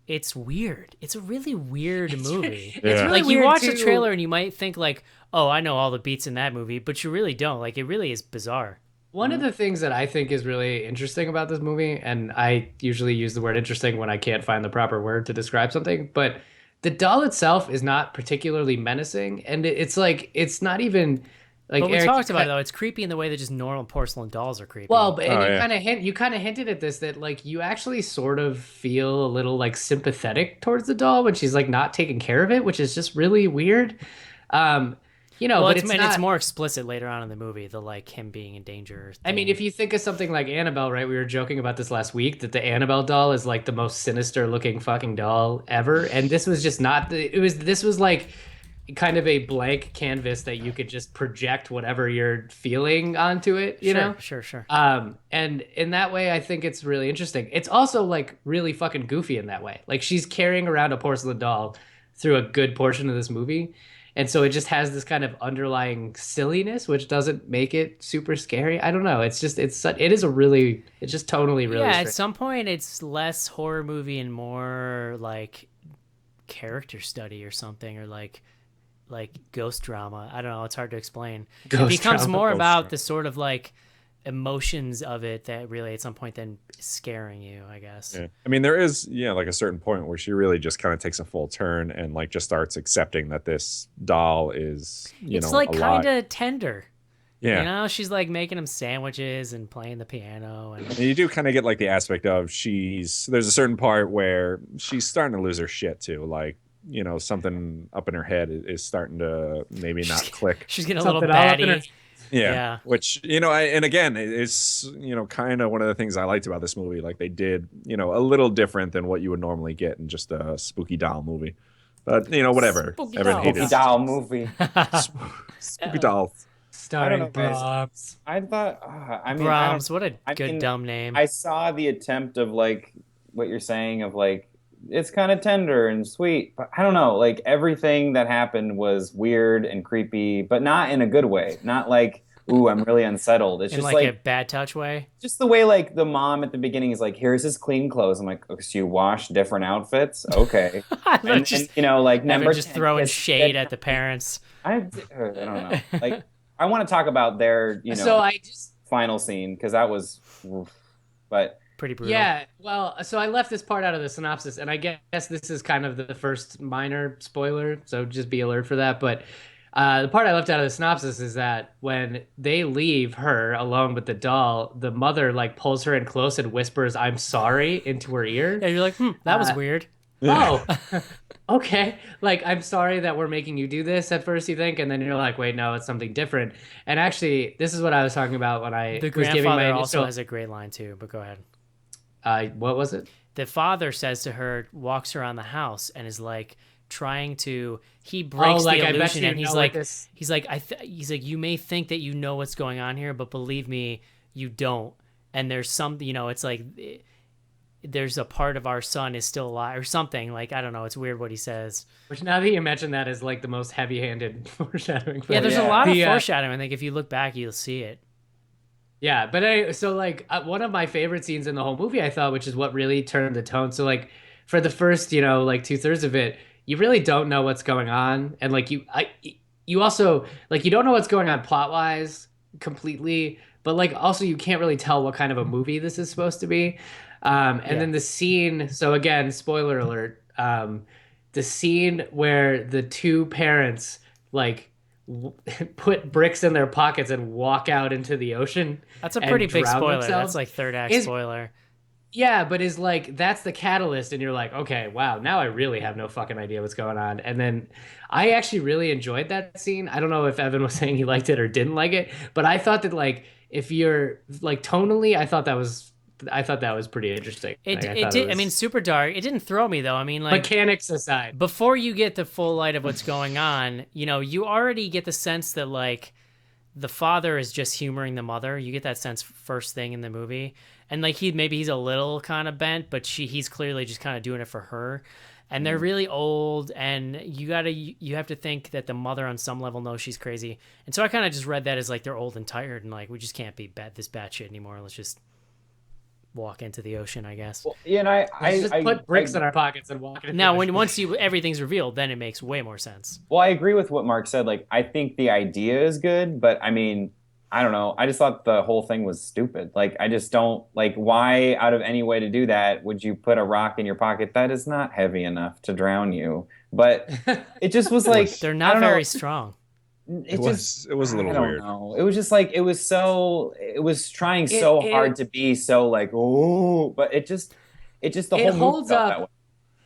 It's weird. It's a really weird movie. It's really like, you weird watch too. the trailer and you might think like, oh, I know all the beats in that movie, but you really don't. Like, it really is bizarre. One of the things that I think is really interesting about this movie, and I usually use the word interesting when I can't find the proper word to describe something, but the doll itself is not particularly menacing, and it's not even like. But we Eric, talked about it though. It's creepy in the way that just normal porcelain dolls are creepy. Well, you kind of hinted at this, that like you actually sort of feel a little like sympathetic towards the doll when she's like not taking care of it, which is just really weird. But it's more explicit later on in the movie, the like him being in danger thing. I mean, if you think of something like Annabelle, right? We were joking about this last week, that the Annabelle doll is like the most sinister looking fucking doll ever, and this was just not. This was like kind of a blank canvas that you could just project whatever you're feeling onto it. You know? Sure. And in that way, I think it's really interesting. It's also like really fucking goofy in that way. Like, she's carrying around a porcelain doll through a good portion of this movie. And so it just has this kind of underlying silliness, which doesn't make it super scary. I don't know. It's just it's just totally really. Yeah, strange. at some point it's less horror movie and more like character study or something, or like ghost drama. I don't know. It's hard to explain. It becomes more about the sort of like emotions of it that really at some point then scaring you, I guess. Yeah. I mean, there is like a certain point where she really just kind of takes a full turn and like just starts accepting that this doll is it's like kind alive. of tender. Yeah. She's like making him sandwiches and playing the piano, and you do kind of get like the aspect of there's a certain part where she's starting to lose her shit too, like something up in her head is starting to maybe not click. She's getting a little batty. Yeah. Which, and again, it's, kind of one of the things I liked about this movie. Like, they did, a little different than what you would normally get in just a spooky doll movie. But, whatever. Spooky doll movie. Spooky doll. Starring Brahms. I thought, Brahms, what a good dumb name. I saw the attempt of, like, what you're saying of, like, it's kind of tender and sweet, but I don't know, like, everything that happened was weird and creepy, but not in a good way. Not like ooh, I'm really unsettled. It's In just like like a bad touch way. just the way like the mom at the beginning is like, here's his clean clothes. I'm like, oh, so you wash different outfits? Okay. And Just you know, like Evan number just 10 throwing kiss shade at the parents. I don't know. Like I want to talk about their, you know, So I just final scene because that was oof. But Pretty brutal. Yeah, well, so I left this part out of the synopsis, and I guess this is kind of the first minor spoiler, so just be alert for that. But the part I left out of the synopsis is that when they leave her alone with the doll, the mother like pulls her in close and whispers, "I'm sorry," into her ear. Yeah, you're like, that was weird. Oh, okay. Like, I'm sorry that we're making you do this at first, you think, and then you're like, wait, no, it's something different. And actually, this is what I was talking about when I The was giving my grandfather initial... also has a great line too, but go ahead. What was it? The father says to her, walks around the house and is like trying to. He breaks like, the I bet illusion, you and he's know like, what this- he's like, he's like, you may think that you know what's going on here, but believe me, you don't. And there's some, you know, it's like there's a part of our son is still alive or something. Like I don't know, it's weird what he says. Which now that you mention that is like the most heavy-handed foreshadowing. Yeah, there's a lot of foreshadowing. I think if you look back, you'll see it. Yeah, but so like one of my favorite scenes in the whole movie, I thought, which is what really turned the tone. So like for the first, you know, like 2/3 of it, you really don't know what's going on, and like you also like you don't know what's going on plot wise completely, but like also you can't really tell what kind of a movie this is supposed to be. And then the scene. So again, spoiler alert. The scene where the two parents like put bricks in their pockets and walk out into the ocean. That's a pretty big spoiler. Themselves. That's like third act spoiler. Yeah, but is like that's the catalyst, and you're like, okay, wow, now I really have no fucking idea what's going on. And then I actually really enjoyed that scene. I don't know if Evan was saying he liked it or didn't like it, but I thought that like if you're like tonally, I thought that was pretty interesting. It Like, did. I mean, super dark. It didn't throw me though. I mean, like mechanics aside, before you get the full light of what's going on, you know, you already get the sense that like the father is just humoring the mother. You get that sense first thing in the movie, and like he's a little kind of bent, but he's clearly just kind of doing it for her. And they're really old, and you have to think that the mother on some level knows she's crazy. And so I kind of just read that as like they're old and tired, and like we just can't be this bad shit anymore. Let's just walk into the ocean, I guess. Well, yeah, and I just put bricks in our pockets and walk into now the ocean. once everything's revealed, then it makes way more sense. Well, I agree with what Mark said. Like, I think the idea is good, but I mean, I don't know. I just thought the whole thing was stupid. Like, I just don't like why out of any way to do that would you put a rock in your pocket that is not heavy enough to drown you? But it just was like they're not very strong. It was a little weird. Know. It was just like it was trying so hard to be so like oh, but it just the whole holds movie felt up that way.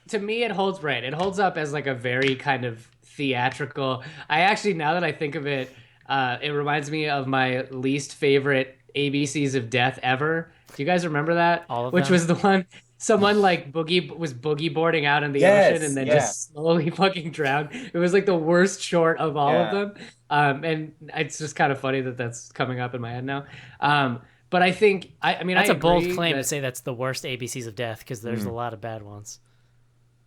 To me. It holds up as like a very kind of theatrical. I actually, now that I think of it, it reminds me of my least favorite ABCs of Death ever. Do you guys remember that? All of Which them? was the one someone like was boogie boarding out in the ocean and then just slowly fucking drowned. It was like the worst short of all of them. And it's just kind of funny that that's coming up in my head now. But I think I mean that's a bold claim to say that's the worst ABCs of Death because there's a lot of bad ones.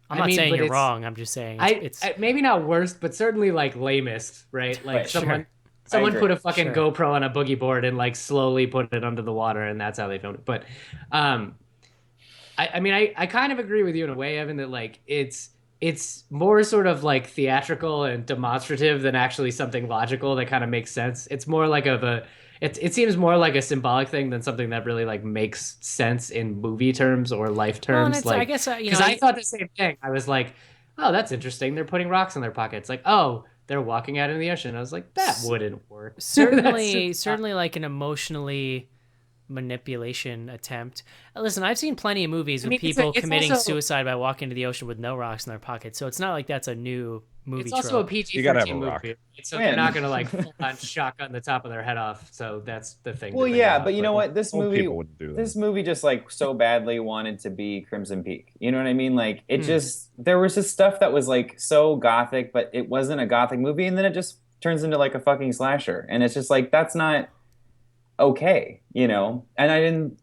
I'm not saying you're wrong. I'm just saying it's maybe not worst, but certainly like lamest, right? Like Right, someone put a fucking GoPro on a boogie board and like slowly put it under the water, and that's how they filmed it. But I mean I kind of agree with you in a way, Evan, that like it's more sort of like theatrical and demonstrative than actually something logical that kind of makes sense. It's more like it seems more like a symbolic thing than something that really like makes sense in movie terms or life terms. Well, I guess because I thought the same thing. I was like, oh, that's interesting. They're putting rocks in their pockets. Like, oh, they're walking out in the ocean. I was like, that wouldn't work. Certainly like an emotionally manipulation attempt. Listen, I've seen plenty of movies with people committing suicide by walking into the ocean with no rocks in their pockets. So it's not like that's a new movie It's trope. also a PG-13 movie, so they're not going to like full on shotgun the top of their head off. So that's the thing. Well, yeah, but you know what? This movie wouldn't do that. This movie just like so badly wanted to be Crimson Peak. You know what I mean? Like it just there was just stuff that was like so gothic, but it wasn't a gothic movie, and then it just turns into like a fucking slasher, and it's just like that's not okay, you know. And I didn't,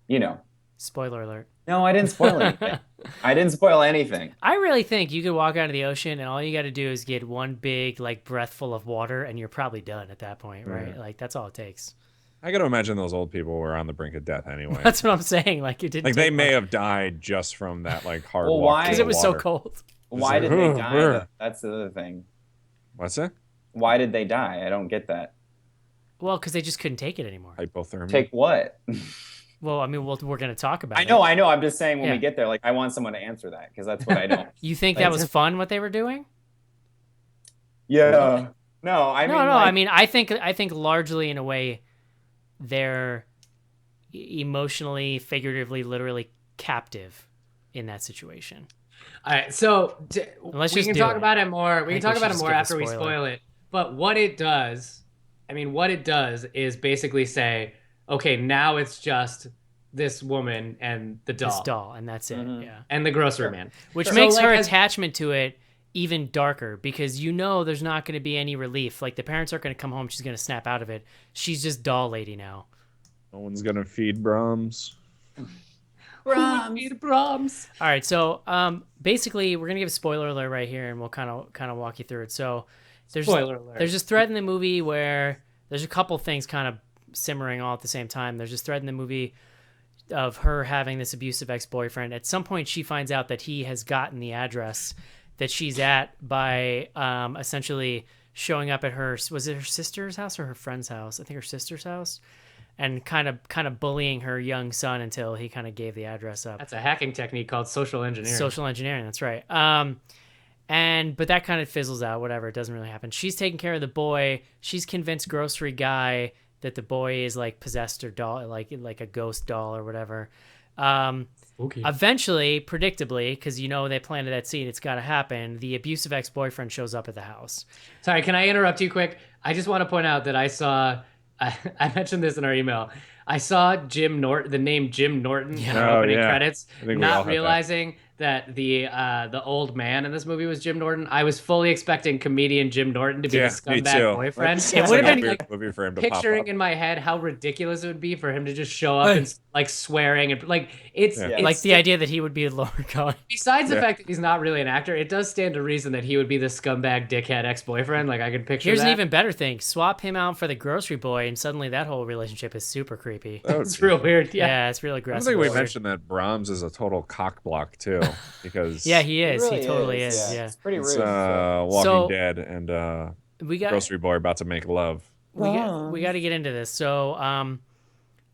you know, Spoiler alert. No, I didn't spoil anything. I didn't spoil anything. I really think you could walk out of the ocean and all you got to do is get one big like breathful of water and you're probably done at that point, right? Yeah. Like that's all it takes. I got to imagine those old people were on the brink of death anyway. That's what I'm saying. Like it didn't. Like they take may much. have died just from that like hard Well, walk. why? Because to it the was so water. cold. Why did they die? Where? though? That's the other thing. What's that? Why did they die? I don't get that. Well, because they just couldn't take it anymore. Hypothermia. Take what? Well, I mean, we're going to talk about I it. know. I'm just saying when Yeah. we get there, like I want someone to answer that because that's what I don't. You think that was fun what they were doing? Yeah. No, I mean, No. like, I mean, I think largely in a way, they're emotionally, figuratively, literally captive in that situation. All right, so Let's we just can do talk it. about it more. We I can think talk we about should it more skip the after we spoiler. spoil it. But what it does, is basically say, okay, now it's just this woman and the doll. This doll, and that's it. Mm-hmm. Yeah. And the grocery man. Which So, makes like, her as- attachment to it even darker because you know there's not going to be any relief. Like the parents aren't going to come home. She's going to snap out of it. She's just doll lady now. No one's gonna feed Brahms. Brahms. All right, so basically we're gonna give a spoiler alert right here, and we'll kind of walk you through it. So Spoiler alert. There's this thread in the movie where there's a couple things kind of simmering all at the same time. There's this thread in the movie of her having this abusive ex-boyfriend. At some point, she finds out that he has gotten the address that she's at by essentially showing up at was it her sister's house or her friend's house? I think her sister's house. And kind of bullying her young son until he kind of gave the address up. That's a hacking technique called social engineering. Social engineering, that's right. But that kind of fizzles out. Whatever, it doesn't really happen. She's taking care of the boy. She's convinced grocery guy that the boy is like possessed or doll, like a ghost doll or whatever. Okay. Eventually, predictably, because they planted that seed, it's got to happen. The abusive ex-boyfriend shows up at the house. Sorry, can I interrupt you quick? I just want to point out that I saw. I mentioned this in our email. I saw the name Jim Norton in the opening credits, I think we all not had that. realizing that the old man in this movie was Jim Norton. I was fully expecting comedian Jim Norton to be the me scumbag too. boyfriend. It It would would have have been like movie for him to pop picturing up. in my head how ridiculous it would be for him to just show up and like swearing and like it's Like the idea that he would be Lord going. Besides the fact that he's not really an actor, it does stand to reason that he would be the scumbag dickhead ex-boyfriend. Like I could picture Here's that. an even better thing. Swap him out for the grocery boy, and suddenly that whole relationship is super creepy. It's real weird. Yeah, it's real I don't aggressive. think we It's weird. mentioned that Brahms is a total cock block too, because Yeah, he is. really He totally is. is, Yeah. It's pretty it's rude. Walking So- Dead and We got Grocery Boy about to make love. we got to get into this. So,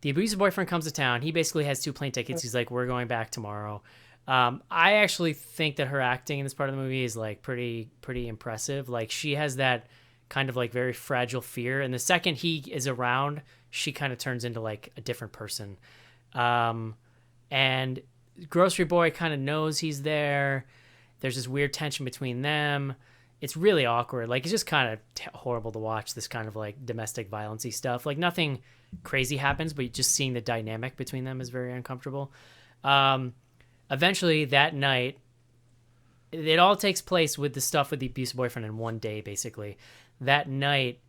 the abusive boyfriend comes to town. He basically has 2 plane tickets. He's like, "We're going back tomorrow." I actually think that her acting in this part of the movie is like pretty impressive. Like she has that kind of like very fragile fear, and the second he is around, she kind of turns into like a different person. And grocery boy kind of knows he's there. There's this weird tension between them. It's really awkward. Like, it's just kind of horrible to watch this kind of like domestic violence-y stuff. Like, nothing crazy happens, but just seeing the dynamic between them is very uncomfortable. Eventually, that night, it all takes place with the stuff with the abusive boyfriend in one day, basically. That night,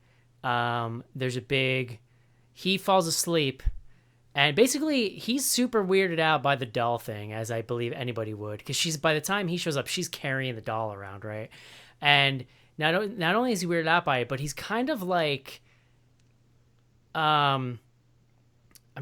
there's a big... He falls asleep, and basically, he's super weirded out by the doll thing, as I believe anybody would. Because by the time he shows up, she's carrying the doll around, right? And not only is he weirded out by it, but he's kind of like, I'm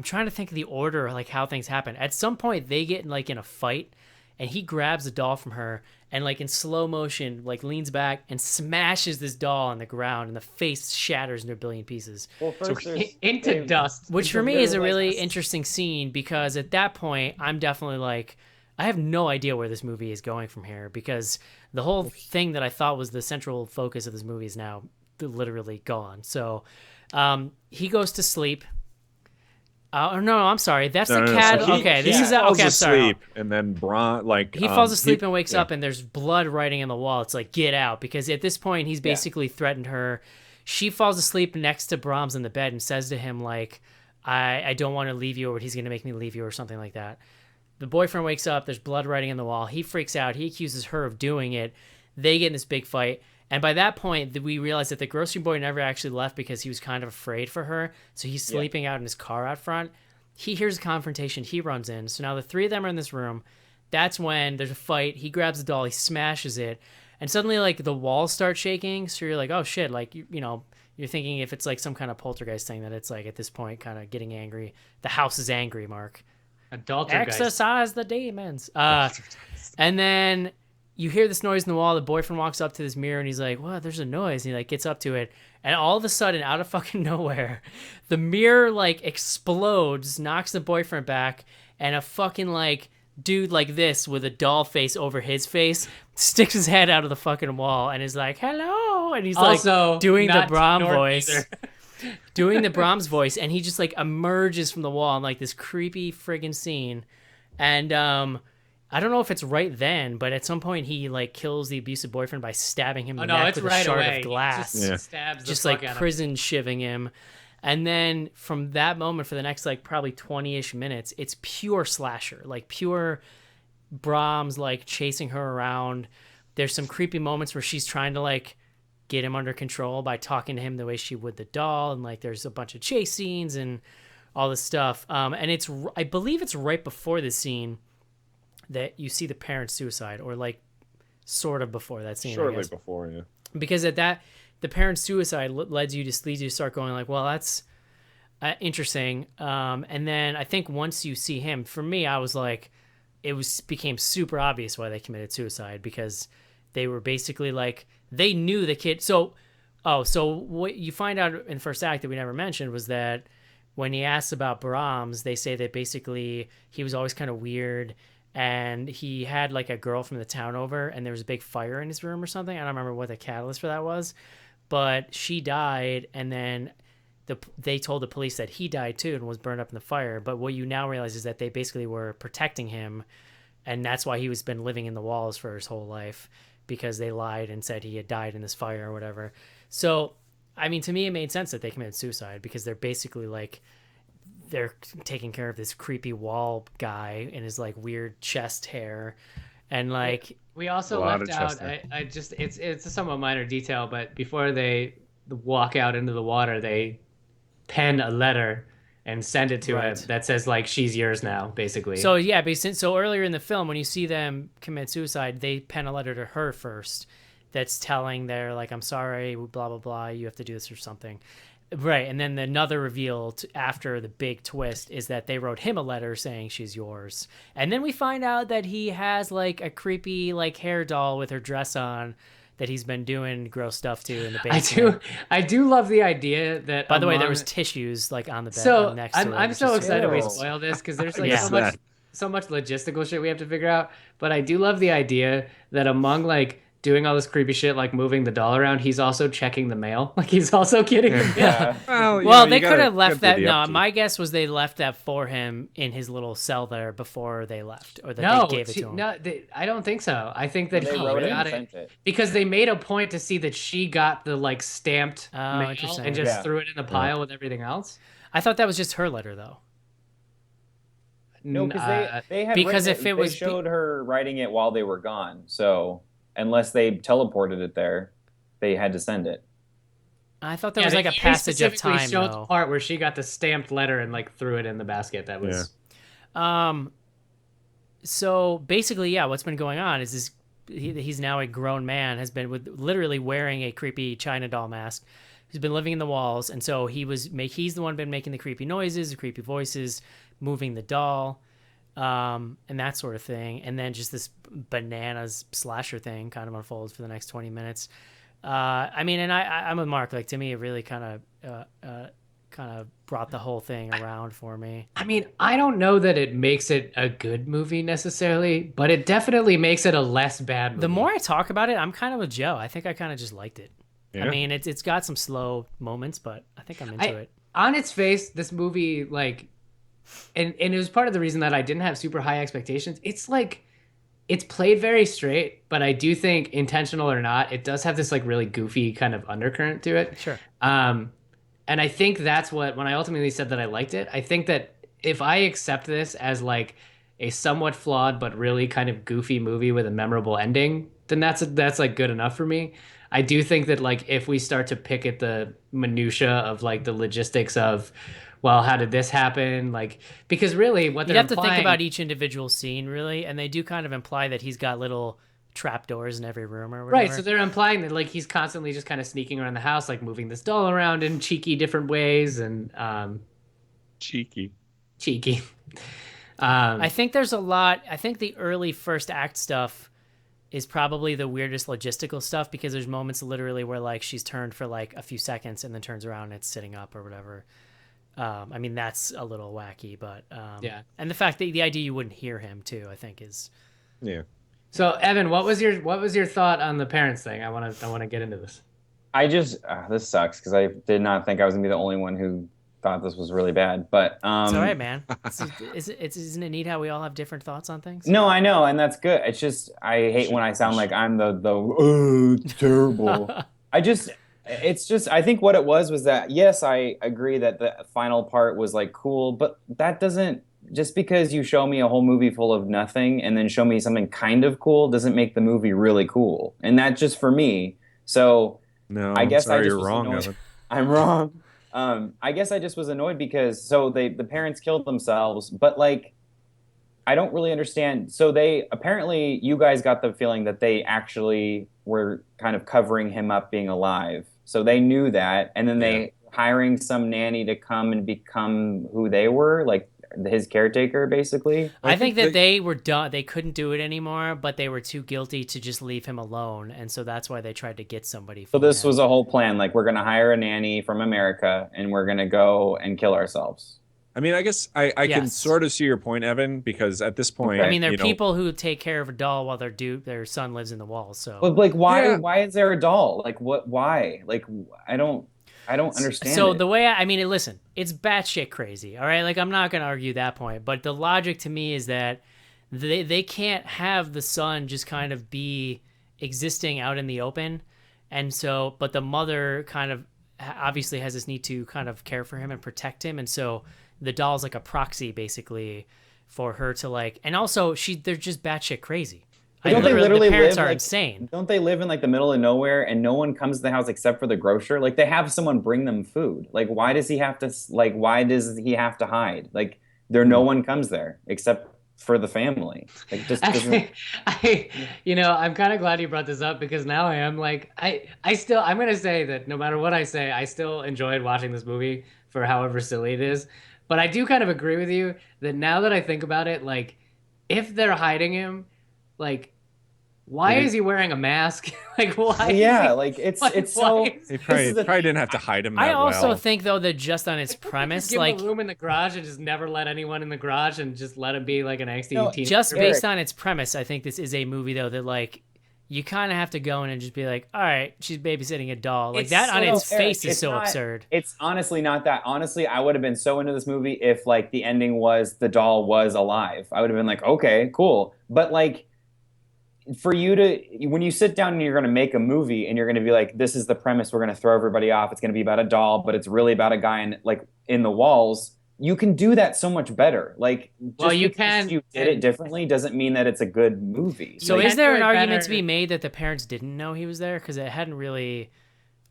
trying to think of the order, like how things happen. At some point, they get in a fight, and he grabs the doll from her, and like in slow motion, like leans back and smashes this doll on the ground, and the face shatters into a billion pieces. Well, first into dust. Which for me is a really interesting scene, because at that point, I'm definitely like, I have no idea where this movie is going from here, because the whole thing that I thought was the central focus of this movie is now literally gone. So he goes to sleep. No, I'm sorry. That's the cat. So This is falls okay. I'm sorry. asleep, and then He falls asleep and wakes yeah. up, and there's blood writing on the wall. It's like, get out, because at this point he's basically threatened her. She falls asleep next to Brahms in the bed and says to him like, I don't want to leave you, or he's going to make me leave you, or something like that. The boyfriend wakes up, there's blood writing on the wall. He freaks out. He accuses her of doing it. They get in this big fight. And by that point, we realize that the grocery boy never actually left because he was kind of afraid for her. So he's sleeping out in his car out front. he hears a confrontation. He runs in. So now the three of them are in this room. That's when there's a fight. He grabs the doll. He smashes it. And suddenly, like, the walls start shaking. So you're like, oh, shit. Like, you know, you're thinking if it's, like, some kind of poltergeist thing that it's, like, at this point kind of getting angry. The house is angry, Mark. Adultergeist. Exorcise the demons. And then you hear this noise in the wall. The boyfriend walks up to this mirror and he's like, "What? There's a noise." And he like gets up to it, and all of a sudden, out of fucking nowhere, the mirror like explodes, knocks the boyfriend back, and a fucking like dude like this with a doll face over his face sticks his head out of the fucking wall and is like, "Hello," and he's Also, like doing the not Brom North voice. either. Doing the Brahms voice, and he just like emerges from the wall in like this creepy friggin' scene. And I don't know if it's right then, but at some point he like kills the abusive boyfriend by stabbing him in the neck with a shard of glass. Just stabs the Just fuck like out of him. prison shivving him. And then from that moment for the next like probably 20-ish minutes, it's pure slasher, like pure Brahms like chasing her around. There's some creepy moments where she's trying to like get him under control by talking to him the way she would the doll, and like there's a bunch of chase scenes and all this stuff. And it's I believe it's right before this scene that you see the parents' suicide, or like sort of before that scene. Shortly before, yeah. Because at that, the parents' suicide leads you to start going like, well, that's interesting. And then I think once you see him, for me, I was like, became super obvious why they committed suicide, because they were basically like, they knew the kid. So what you find out in the first act that we never mentioned was that when he asks about Brahms, they say that basically he was always kind of weird, and he had like a girl from the town over, and there was a big fire in his room or something. I don't remember what the catalyst for that was, but she died, and then they told the police that he died too and was burned up in the fire. But what you now realize is that they basically were protecting him, and that's why he was been living in the walls for his whole life, because they lied and said he had died in this fire or whatever. So, I mean, to me, it made sense that they committed suicide, because they're basically like, they're taking care of this creepy wall guy in his like weird chest hair. And like, we also left out, I just, it's a somewhat minor detail, but before they walk out into the water, they pen a letter and send it to him that says like, "She's yours now," basically. So yeah, so earlier in the film, when you see them commit suicide, they pen a letter to her first that's telling they're like, "I'm sorry, blah blah blah, you have to do this or something." Right. And then another reveal after the big twist is that they wrote him a letter saying she's yours. And then we find out that he has like a creepy like hair doll with her dress on that he's been doing gross stuff to in the basement. I do love the idea that, by the way, there was tissues like on the bed. So next to I'm it, so excited we spoil this, because there's like so much logistical shit we have to figure out. But I do love the idea that among like doing all this creepy shit, like moving the doll around, he's also checking the mail. Like he's also getting the mail. Yeah. Well, they could have left that. No, my guess was they left that for him in his little cell there before they left, or that they gave it to him. No, I don't think so. I think that They he wrote it got and it, sent it. because they made a point to see that she got the like stamped mail interesting. and just Yeah. threw it in the pile with everything else. I thought that was just her letter, though. No, because they had because written if it they was showed her writing it while they were gone. So unless they teleported it there, they had to send it. I thought there was like a passage of time, showed though. the part where she got the stamped letter and like threw it in the basket. That was. So basically, yeah, what's been going on is this: he's now a grown man, has been literally wearing a creepy China doll mask. He's been living in the walls, and so he's the one been making the creepy noises, the creepy voices, moving the doll, and that sort of thing. And then just this bananas slasher thing kind of unfolds for the next 20 minutes. I mean, and I'm with Mark. Like, to me, it really kind of brought the whole thing around for me. I mean, I don't know that it makes it a good movie necessarily, but it definitely makes it a less bad movie. The more I talk about it, I'm kind of with Joe. I think I kind of just liked it. Yeah. I mean, it's got some slow moments, but I think I'm into it. On its face, this movie, like, and it was part of the reason that I didn't have super high expectations. It's like, it's played very straight, but I do think, intentional or not, it does have this like really goofy kind of undercurrent to it. Sure. And I think that's what, when I ultimately said that I liked it, I think that if I accept this as like a somewhat flawed but really kind of goofy movie with a memorable ending, then that's like good enough for me. I do think that like if we start to pick at the minutia of like the logistics of well, how did this happen? Like, because really what You'd they're have to think implying- about each individual scene, really, and they do kind of imply that he's got little trapdoors in every room or whatever. Right, so they're implying that like he's constantly just kind of sneaking around the house, like moving this doll around in cheeky different ways and Cheeky. I think there's a lot. I think the early first act stuff is probably the weirdest logistical stuff because there's moments literally where like she's turned for like a few seconds and then turns around and it's sitting up or whatever. I mean, that's a little wacky, but yeah. And the fact that the idea you wouldn't hear him too, I think is. Yeah. So Evan, what was your thought on the parents thing? I want to get into this. I just this sucks because I did not think I was gonna be the only one who thought this was really bad. But It's all right, man. Isn't it neat how we all have different thoughts on things? No, I know, and that's good. It's just I hate when I sound like I'm it's terrible. It's just I think what it was that yes, I agree that the final part was like cool, but that doesn't just because you show me a whole movie full of nothing and then show me something kind of cool doesn't make the movie really cool. And that's just for me. So No, I guess sorry, I just you're was wrong, annoyed. Evan. I'm wrong. I guess I just was annoyed because the parents killed themselves, but like I don't really understand. So they apparently you guys got the feeling that they actually were kind of covering him up being alive. So they knew that, and then they hiring some nanny to come and become who they were, like his caretaker, basically. I think that they were done. They couldn't do it anymore, but they were too guilty to just leave him alone, and so that's why they tried to get somebody. So this was a whole plan. Like we're gonna hire a nanny from America, and we're gonna go and kill ourselves. I mean, I guess I can Yes. sort of see your point, Evan, because at this point, I mean, they're you know, people who take care of a doll while their son lives in the walls. So, But like, why? Yeah. Why is there a doll? Like, what? Why? Like, I don't understand. so it. the way I mean, listen, it's batshit crazy. All right, like I'm not gonna argue that point, but the logic to me is that they can't have the son just kind of be existing out in the open, and so but the mother kind of obviously has this need to kind of care for him and protect him, and so the doll's like a proxy basically for her to like, and also they're just batshit crazy. But don't they literally the parents live are like, insane. Don't they live in like the middle of nowhere and no one comes to the house except for the grocer? Like they have someone bring them food. Like why does he have to hide? Like no one comes there except for the family. Like just doesn't... I'm kind of glad you brought this up because now I am like I'm gonna say that no matter what I say, I still enjoyed watching this movie for however silly it is. But I do kind of agree with you that now that I think about it, like if they're hiding him, like why is he wearing a mask? Like why? Yeah, like it's so. He probably didn't have to hide him that I also well. think though that just on its premise, Give like him a room in the garage and just never let anyone in the garage and just let him be like an angsty teenager. just based on its premise, I think this is a movie though that like you kind of have to go in and just be like, all right, she's babysitting a doll. Like that on its face is so absurd. It's honestly not that. Honestly, I would have been so into this movie if like the ending was the doll was alive. I would have been like, okay, cool. But like for you to, when you sit down and you're going to make a movie and you're going to be like, this is the premise, we're going to throw everybody off. It's going to be about a doll, but it's really about a guy in the walls. You can do that so much better. Like, just you because can. you did it differently doesn't mean that it's a good movie. So You is can there do an it argument better. to be made that the parents didn't know he was there? Because it hadn't really.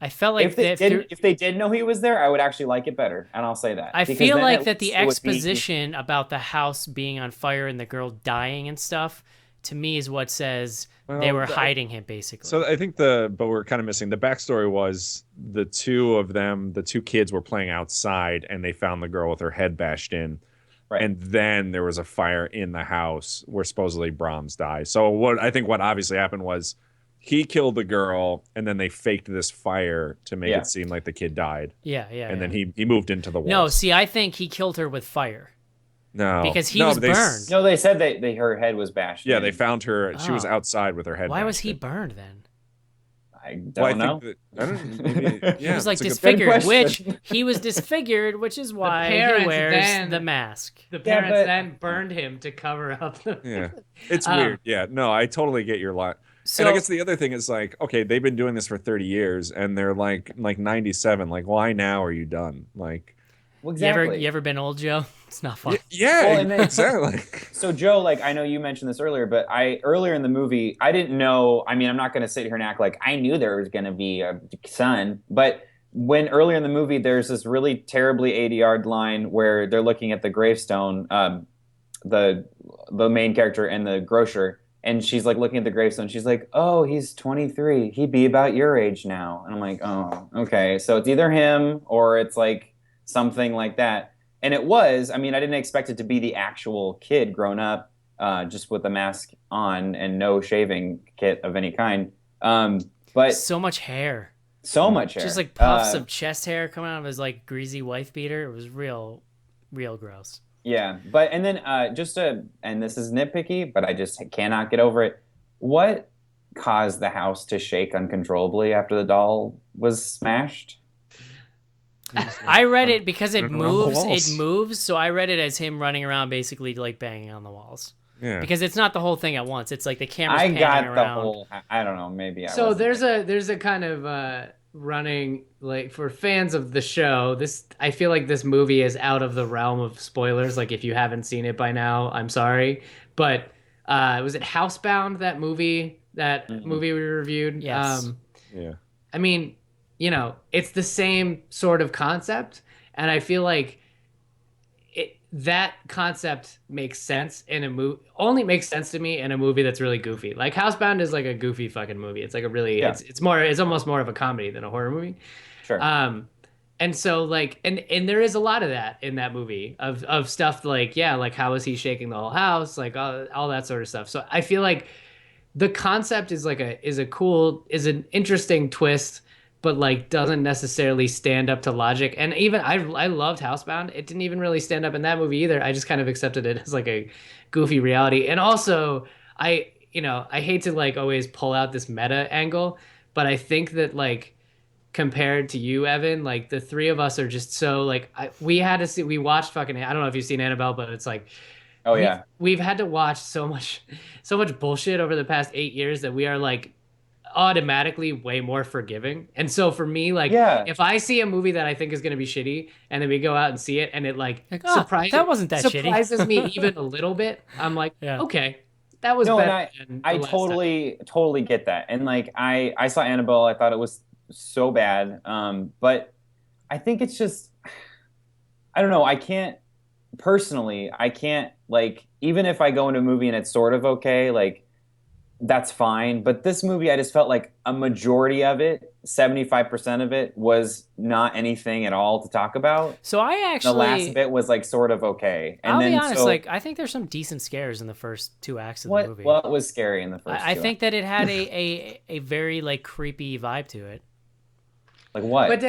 I felt like if they did know he was there, I would actually like it better, and I'll say that. I Because feel then like at that the least it would be- exposition about the house being on fire and the girl dying and stuff, to me, is what says they were hiding him, basically. So I think but we're kind of missing the backstory was the two kids were playing outside and they found the girl with her head bashed in. Right. And then there was a fire in the house where supposedly Brahms died. So what obviously happened was he killed the girl and then they faked this fire to make it seem like the kid died. Yeah. And then he moved into the walls. No, see, I think he killed her with fire. No. Because he was burned. No, they said her head was bashed. Yeah, in. they found her. She was Oh. outside with her head. Why was bashed he in. burned then? I don't know. I don't. Maybe, yeah, He was like it's a good- disfigured, good which question. he was disfigured, which is why he parents wears then- the mask. The Yeah, parents but- then burned him to cover up the. Yeah, it's weird. Yeah, no, I totally get your lot. So And I guess the other thing is like, okay, they've been doing this for 30 years, and they're like 97. Like, why now are you done? Like, Well, exactly. you ever been old, Joe? It's not fun. yeah, Well, and then- exactly. So Joe, like I know you mentioned this earlier, but earlier in the movie, I didn't know. I mean, I'm not going to sit here and act like I knew there was going to be a son, but when earlier in the movie, there's this really terribly 80-yard line where they're looking at the gravestone, the main character and the grocer, and she's like looking at the gravestone. She's like, "Oh, he's 23. He'd be about your age now." And I'm like, "Oh, okay." So it's either him or it's like something like that. And it was. I mean, I didn't expect it to be the actual kid grown up, just with a mask on and no shaving kit of any kind. But So much hair. so much hair. Just like puffs of chest hair coming out of his like greasy wife beater. It was real gross. Yeah, but and then and this is nitpicky, but I just cannot get over it. What caused the house to shake uncontrollably after the doll was smashed? I read it because it Running around the moves. walls. It moves, so I read it as him running around, basically like banging on the walls. Yeah. Because it's not the whole thing at once. It's like the camera's I panning got the around. whole. I don't know. Maybe I. So wasn't. there's a kind of running, like, for fans of the show. This, I feel like this movie is out of the realm of spoilers. Like, if you haven't seen it by now, I'm sorry, but was it Housebound, that movie movie we reviewed? Yes. Yeah. I mean, you know, it's the same sort of concept, and I feel like that concept makes sense in a movie. Only makes sense to me in a movie that's really goofy. Like Housebound is like a goofy fucking movie. It's like a really it's almost more of a comedy than a horror movie. Sure. And so like and there is a lot of that in that movie of stuff like, yeah, like how is he shaking the whole house, like all that sort of stuff. So I feel like the concept is like is an interesting twist, but like doesn't necessarily stand up to logic. And even I loved Housebound. It didn't even really stand up in that movie either. I just kind of accepted it as like a goofy reality. And also I hate to like always pull out this meta angle, but I think that like compared to you, Evan, like the three of us are just so like we watched fucking, I don't know if you've seen Annabelle, but it's like, oh yeah, we've had to watch so much bullshit over the past 8 years that we are like automatically way more forgiving. And so for me, like, if I see a movie that I think is going to be shitty and then we go out and see it and it like that wasn't that surprises me even a little bit, I'm like, okay, that was no, better. And I totally get that. And like I saw Annabelle, I thought it was so bad, but I think it's just, I don't know, I can't like, even if I go into a movie and it's sort of okay, like that's fine. But this movie, I just felt like a majority of it, 75% of it, was not anything at all to talk about. So I actually, the last bit was like sort of okay. And I'll then, be honest, like I think there's some decent scares in the first two acts of the movie. What was scary in the first? I think that it had a very like creepy vibe to it. Like what?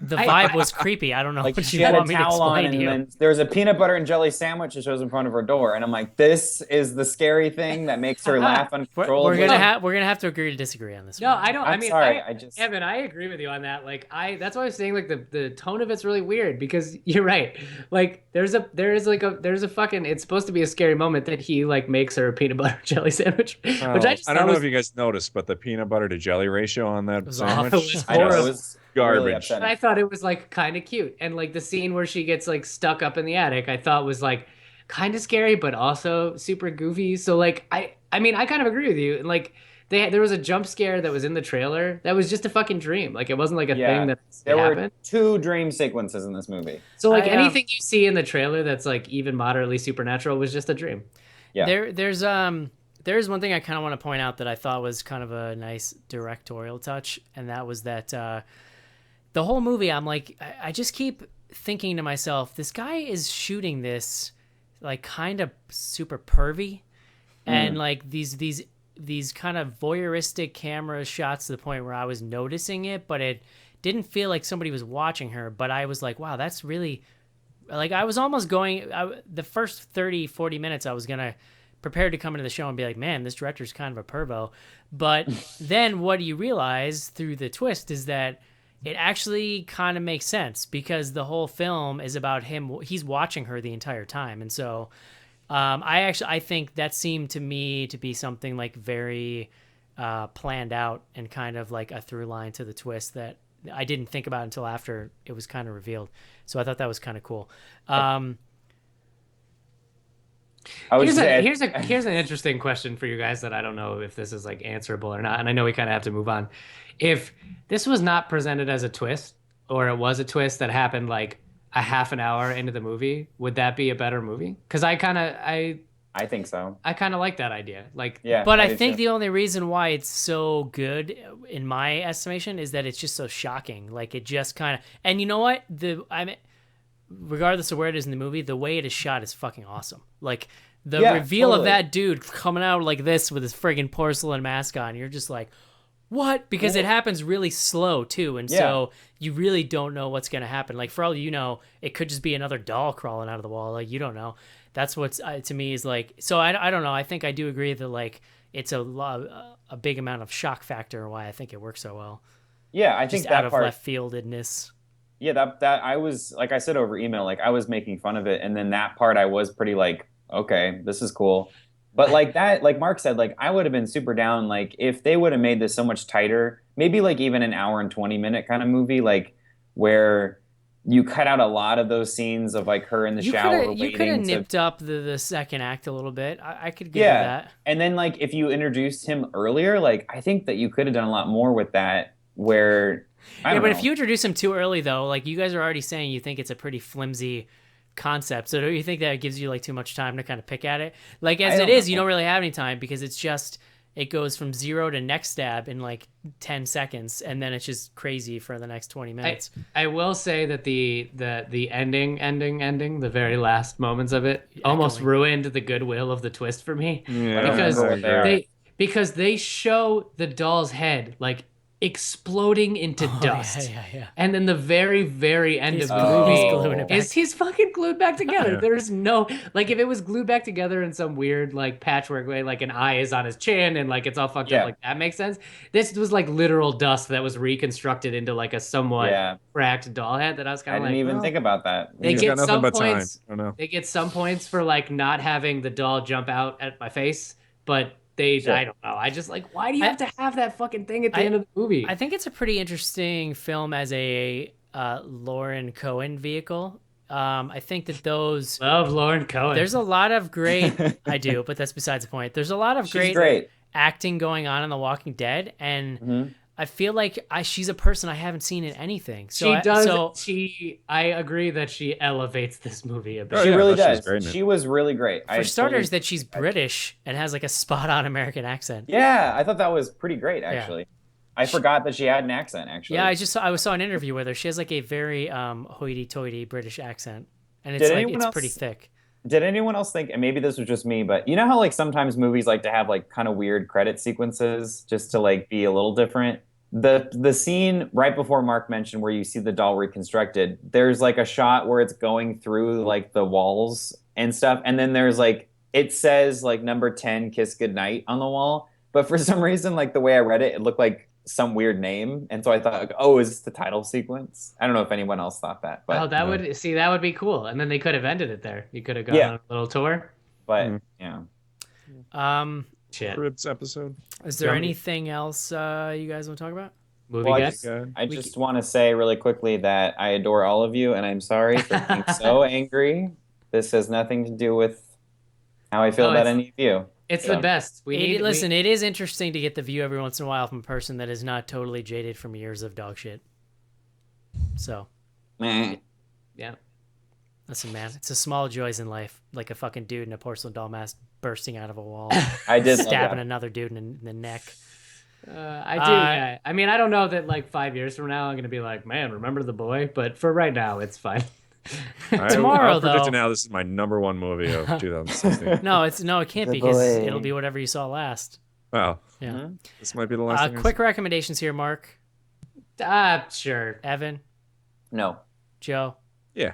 The vibe was creepy. I don't know like what she you had want a me to towel on, explain to and you. then there was a peanut butter and jelly sandwich that shows in front of her door, and I'm like, this is the scary thing that makes her laugh uncontrollably. We're gonna have to agree to disagree on this. No, one. I don't. I'm sorry. Evan, I agree with you on that. Like that's why I was saying like the tone of it's really weird, because you're right. Like there's a fucking, it's supposed to be a scary moment that he like makes her a peanut butter jelly sandwich, which I don't know if you guys noticed, but the peanut butter to jelly ratio on that sandwich, I know, it was garbage. Really, I thought it was like kind of cute, and like the scene where she gets like stuck up in the attic, I thought was like kind of scary, but also super goofy. So like I mean I kind of agree with you. And like there was a jump scare that was in the trailer that was just a fucking dream. Like it wasn't like a thing that happened. There were 2 dream sequences in this movie. So like anything you see in the trailer that's like even moderately supernatural was just a dream. Yeah. There's one thing I kind of want to point out that I thought was kind of a nice directorial touch, and that was that the whole movie, I'm like, I just keep thinking to myself, this guy is shooting this like kind of super pervy, and like these kind of voyeuristic camera shots to the point where I was noticing it, but it didn't feel like somebody was watching her. But I was like, wow, that's really, like, I was almost going, the first 30, 40 minutes I was gonna prepared to come into the show and be like, man, this director's kind of a pervo. But then what you realize through the twist is that it actually kind of makes sense, because the whole film is about him. He's watching her the entire time. And so I think that seemed to me to be something like very planned out and kind of like a through line to the twist that I didn't think about until after it was kind of revealed. So I thought that was kind of cool. I would say Here's an interesting question for you guys that I don't know if this is like answerable or not, and I know we kind of have to move on. If this was not presented as a twist, or it was a twist that happened like a half an hour into the movie, would that be a better movie? Because I think so. I kind of like that idea. Like, Yeah, But I do think too. the only reason why it's so good, in my estimation, is that it's just so shocking. Like it just kind of, and you know what? Regardless of where it is in the movie, the way it is shot is fucking awesome. Like the reveal of that dude coming out like this with his friggin' porcelain mask on, you're just like, what? Because it happens really slow too, and so you really don't know what's gonna happen. Like for all you know, it could just be another doll crawling out of the wall. Like you don't know. That's what's to me is like. So I don't know. I think I do agree that like it's a big amount of shock factor why I think it works so well. Yeah, I Just think out that of part. left fieldedness. Yeah, that I was like I said over email, like I was making fun of it, and then that part I was pretty like, okay, this is cool. But like that, like Mark said, like I would have been super down, like if they would have made this so much tighter, maybe like even an hour and 20-minute kind of movie, like where you cut out a lot of those scenes of like her in the shower You could have waiting to nipped up the second act a little bit. I could give you yeah. that. And then like if you introduced him earlier, like I think that you could have done a lot more with that where I Yeah, don't but know. if you introduce him too early, though, like you guys are already saying you think it's a pretty flimsy concept. So don't you think that gives you like too much time to kind of pick at it? Like as it is, you don't really have any time because it's just it goes from 0 to next stab in like 10 seconds, and then it's just crazy for the next 20 minutes. I will say that the ending, the very last moments of it, almost ruined the goodwill of the twist for me. Yeah, because they show the doll's head like exploding into dust. Yeah. And then the very, very end He's of the gluing it movie back. he's fucking glued back together. There's no, like, if it was glued back together in some weird, like, patchwork way, like an eye is on his chin and, like, it's all fucked up, like, that makes sense. This was, like, literal dust that was reconstructed into, like, a somewhat cracked doll head that I was kind of like, I didn't even think about that. They He's get got nothing some but time. points. I don't know. They get some points for, like, not having the doll jump out at my face, but I don't know. I just like, why do you have to have that fucking thing at the end of the movie? I think it's a pretty interesting film as a Lauren Cohen vehicle. I think that those love Lauren Cohen. There's a lot of great. I do, but that's besides the point. There's a lot of great acting going on in The Walking Dead, and I feel like she's a person I haven't seen in anything. So I agree that she elevates this movie a bit. She really does. She was really great. For starters, that she's British and has like a spot-on American accent. Yeah, I thought that was pretty great, actually. I forgot that she had an accent, actually. Yeah, I saw an interview with her. She has like a very hoity-toity British accent, and it's pretty thick. Did anyone else think, and maybe this was just me, but you know how like sometimes movies like to have like kind of weird credit sequences just to like be a little different? The scene right before Mark mentioned where you see the doll reconstructed, there's like a shot where it's going through like the walls and stuff, and then there's like it says like number 10 kiss goodnight on the wall, but for some reason like the way I read it, it looked like some weird name, and so I thought like, oh, is this the title sequence? I don't know if anyone else thought that, but that would be cool, and then they could have ended it there. You could have gone on a little tour, but shit. Cribs episode. Is there anything else you guys want to talk about? I just want to say really quickly that I adore all of you, and I'm sorry for being so angry. This has nothing to do with how I feel about any of you. It's the best. Listen, it is interesting to get the view every once in a while from a person that is not totally jaded from years of dog shit. So, yeah. Listen, man, it's the small joys in life, like a fucking dude in a porcelain doll mask bursting out of a wall, stabbing another dude in the neck. I do. Yeah. I mean, I don't know that like 5 years from now I'm gonna be like, man, remember the boy? But for right now, it's fine. Tomorrow, I'll predict it now. This is my #1 movie of 2016. No, it can't be because it'll be whatever you saw last. Wow. Yeah. This might be the last. Quick recommendations here, Mark. Sure. Evan. No. Joe. Yeah.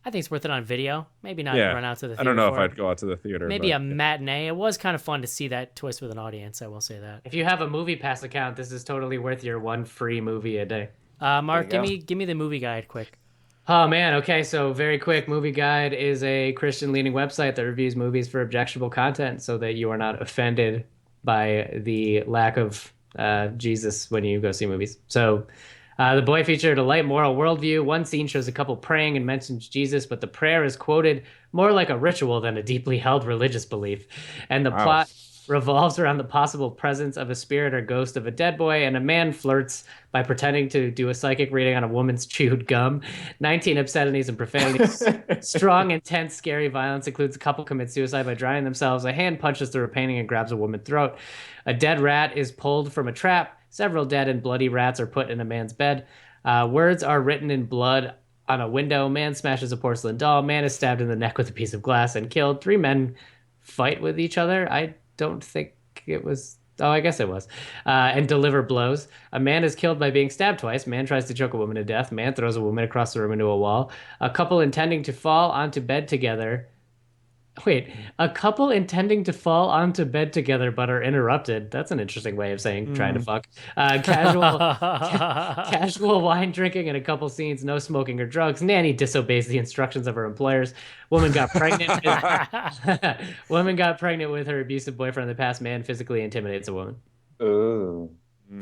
I think it's worth it on video. Maybe not run out to the theater. I don't know if I'd go out to the theater. Maybe a matinee. It was kind of fun to see that twist with an audience. I will say that. If you have a movie pass account, this is totally worth your one free movie a day. Mark, give me the movie guide quick. Oh man, okay, so very quick. Movie Guide is a Christian leaning website that reviews movies for objectionable content so that you are not offended by the lack of Jesus when you go see movies. So The boy featured a light moral worldview. One scene shows a couple praying and mentions Jesus, but the prayer is quoted more like a ritual than a deeply held religious belief. And the plot revolves around the possible presence of a spirit or ghost of a dead boy, and a man flirts by pretending to do a psychic reading on a woman's chewed gum. 19 obscenities and profanities. Strong, intense, scary violence includes a couple commit suicide by drowning themselves. A hand punches through a painting and grabs a woman's throat. A dead rat is pulled from a trap. Several dead and bloody rats are put in a man's bed. Words are written in blood on a window. Man smashes a porcelain doll. Man is stabbed in the neck with a piece of glass and killed. 3 men fight with each other. I don't think it was. Oh, I guess it was. And deliver blows. A man is killed by being stabbed twice. Man tries to choke a woman to death. Man throws a woman across the room into a wall. A couple intending to fall onto bed together. Wait, a couple intending to fall onto bed together but are interrupted. That's an interesting way of saying trying to fuck. Casual wine drinking in a couple scenes. No smoking or drugs. Nanny disobeys the instructions of her employers. Woman got pregnant. Woman got pregnant with her abusive boyfriend in the past. Man physically intimidates a woman. Ooh.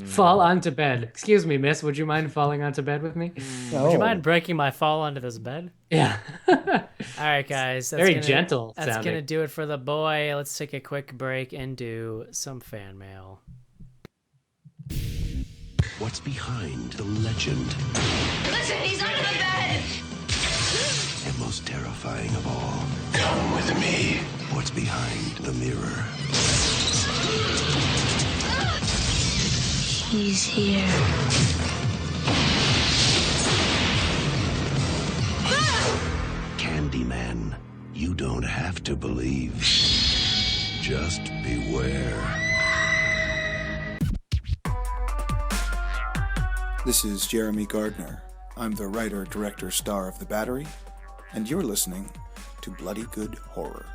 Fall onto bed. Excuse me, miss. Would you mind falling onto bed with me? Would you mind breaking my fall onto this bed? Yeah. All right, guys. That's Very gonna, gentle That's sounding. going to do it for the boy. Let's take a quick break and do some fan mail. What's behind the legend? Listen, he's under the bed! And most terrifying of all, Come with me. what's behind the mirror? He's here. Candyman. You don't have to believe. Just beware. This is Jeremy Gardner. I'm the writer, director, star of The Battery, and you're listening to Bloody Good Horror.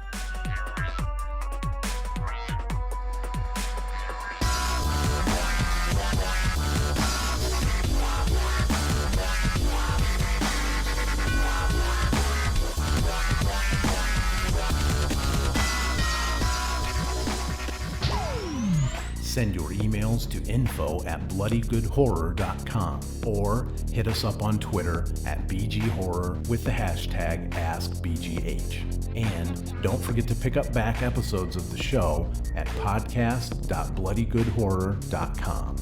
Send your emails to info@bloodygoodhorror.com or hit us up on Twitter at BGHorror with the hashtag AskBGH. And don't forget to pick up back episodes of the show at podcast.bloodygoodhorror.com.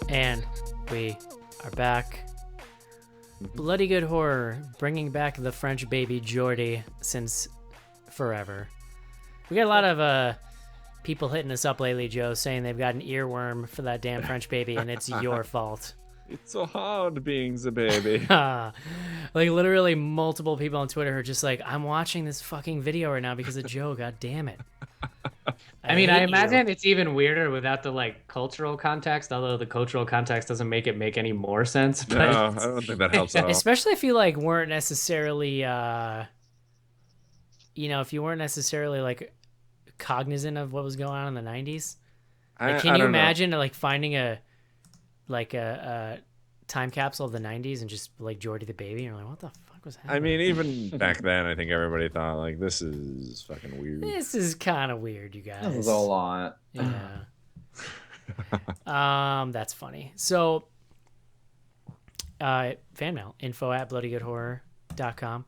And we are back. Bloody Good Horror, bringing back the French baby Jordy since forever. We got a lot of people hitting us up lately, Joe, saying they've got an earworm for that damn French baby, and it's your fault. It's so hard being the baby. Like, literally multiple people on Twitter are just like, I'm watching this fucking video right now because of Joe, god damn it. I mean, I imagine it's even weirder without the like cultural context, although the cultural context doesn't make it make any more sense. But No, I don't think that helps at all. especially if you like weren't necessarily if you weren't necessarily like cognizant of what was going on in the 90s. Like, can you imagine like finding a time capsule of the 90s and just like Jordy the baby, and you're like, what the fuck was happening? I mean, even back then, I think everybody thought like, this is fucking weird. This is kind of weird, you guys. That was a lot. Yeah. That's funny. So, fan mail, info@bloodygoodhorror.com.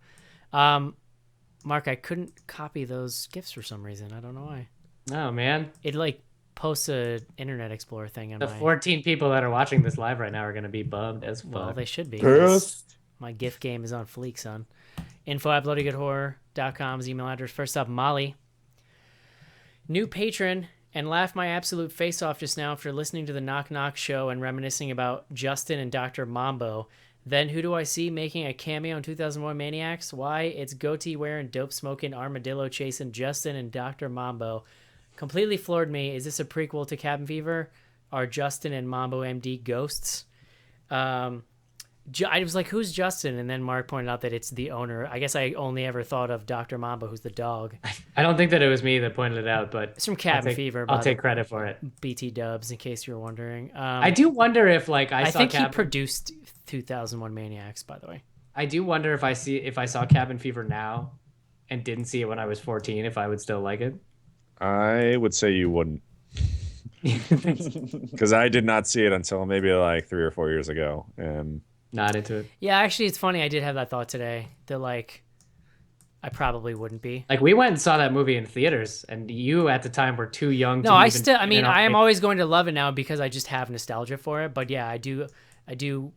Mark, I couldn't copy those GIFs for some reason. I don't know why. Oh, man. It like posts a Internet Explorer thing on The my... 14 people that are watching this live right now are going to be bummed as fuck. Well, they should be. Pissed. My GIF game is on fleek, son. info@bloodygoodhorror.com's email address. First up, Molly. New patron, and laughed my absolute face off just now after listening to the Knock Knock show and reminiscing about Justin and Dr. Mambo. Then who do I see making a cameo in 2001 Maniacs? Why, it's goatee wearing, dope smoking, armadillo chasing Justin and Dr. Mambo. Completely floored me. Is this a prequel to Cabin Fever? Are Justin and Mambo MD ghosts? I was like, who's Justin? And then Mark pointed out that it's the owner. I guess I only ever thought of Dr. Mambo, who's the dog. I don't think that it was me that pointed it out, but It's from Cabin Fever. I'll take credit for it. BT dubs, in case you were wondering. I do wonder if like I saw think Cabin... he produced 2001 Maniacs, by the way. I do wonder if I saw Cabin Fever now, and didn't see it when I was 14, if I would still like it? I would say you wouldn't. Because I did not see it until maybe like 3 or 4 years ago. And not into it. Yeah, actually, it's funny. I did have that thought today that, like, I probably wouldn't be. Like, we went and saw that movie in theaters, and you at the time were too young to No, I even, still, I mean, I am always going to love it now because I just have nostalgia for it. But yeah, I do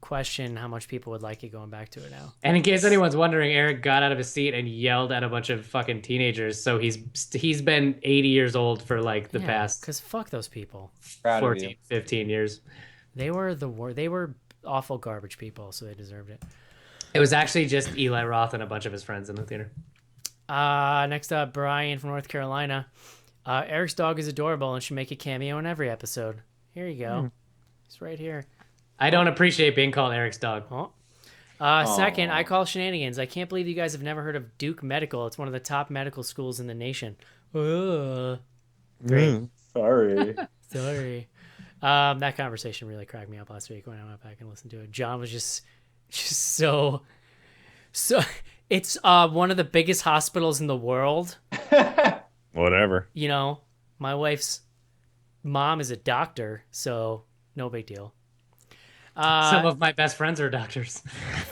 question how much people would like it going back to it now. And in case anyone's wondering, Eric got out of his seat and yelled at a bunch of fucking teenagers. So he's been 80 years old for like the past. Because fuck those people. 14, 15 years. They were they were awful garbage people, so they deserved it. It was actually just Eli Roth and a bunch of his friends in the theater. Next up, Brian from North Carolina. Eric's dog is adorable and should make a cameo in every episode. Here you go. He's right here. I don't appreciate being called Eric's dog. Second, I call shenanigans. I can't believe you guys have never heard of Duke Medical. It's one of the top medical schools in the nation. Great. Sorry. Sorry. That conversation really cracked me up last week when I went back and listened to it. John was just so it's one of the biggest hospitals in the world. Whatever. You know, my wife's mom is a doctor, so no big deal. Some of my best friends are doctors.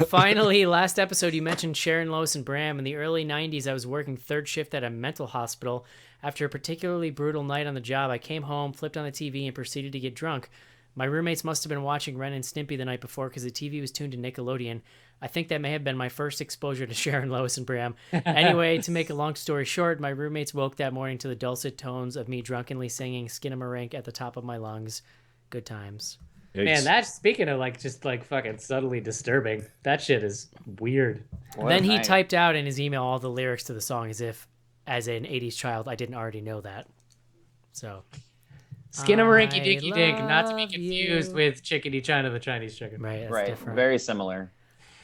Finally, last episode you mentioned Sharon, Lois, and Bram. In the early 90s, I was working third shift at a mental hospital. After a particularly brutal night on the job, I came home, flipped on the TV, and proceeded to get drunk. My roommates must have been watching Ren and Stimpy the night before because the TV was tuned to Nickelodeon. I think that may have been my first exposure to Sharon, Lois, and Bram. Anyway, to make a long story short, my roommates woke that morning to the dulcet tones of me drunkenly singing Skinamarink at the top of my lungs. Good times. Man, that's speaking of like just like fucking subtly disturbing. That shit is weird. Then he typed out in his email all the lyrics to the song as if, as an 80s child, I didn't already know that. So, Skinnamarink Dinky Dink, not to be confused with Chickadee China, the Chinese chicken. Right, that's Right. different. Very similar.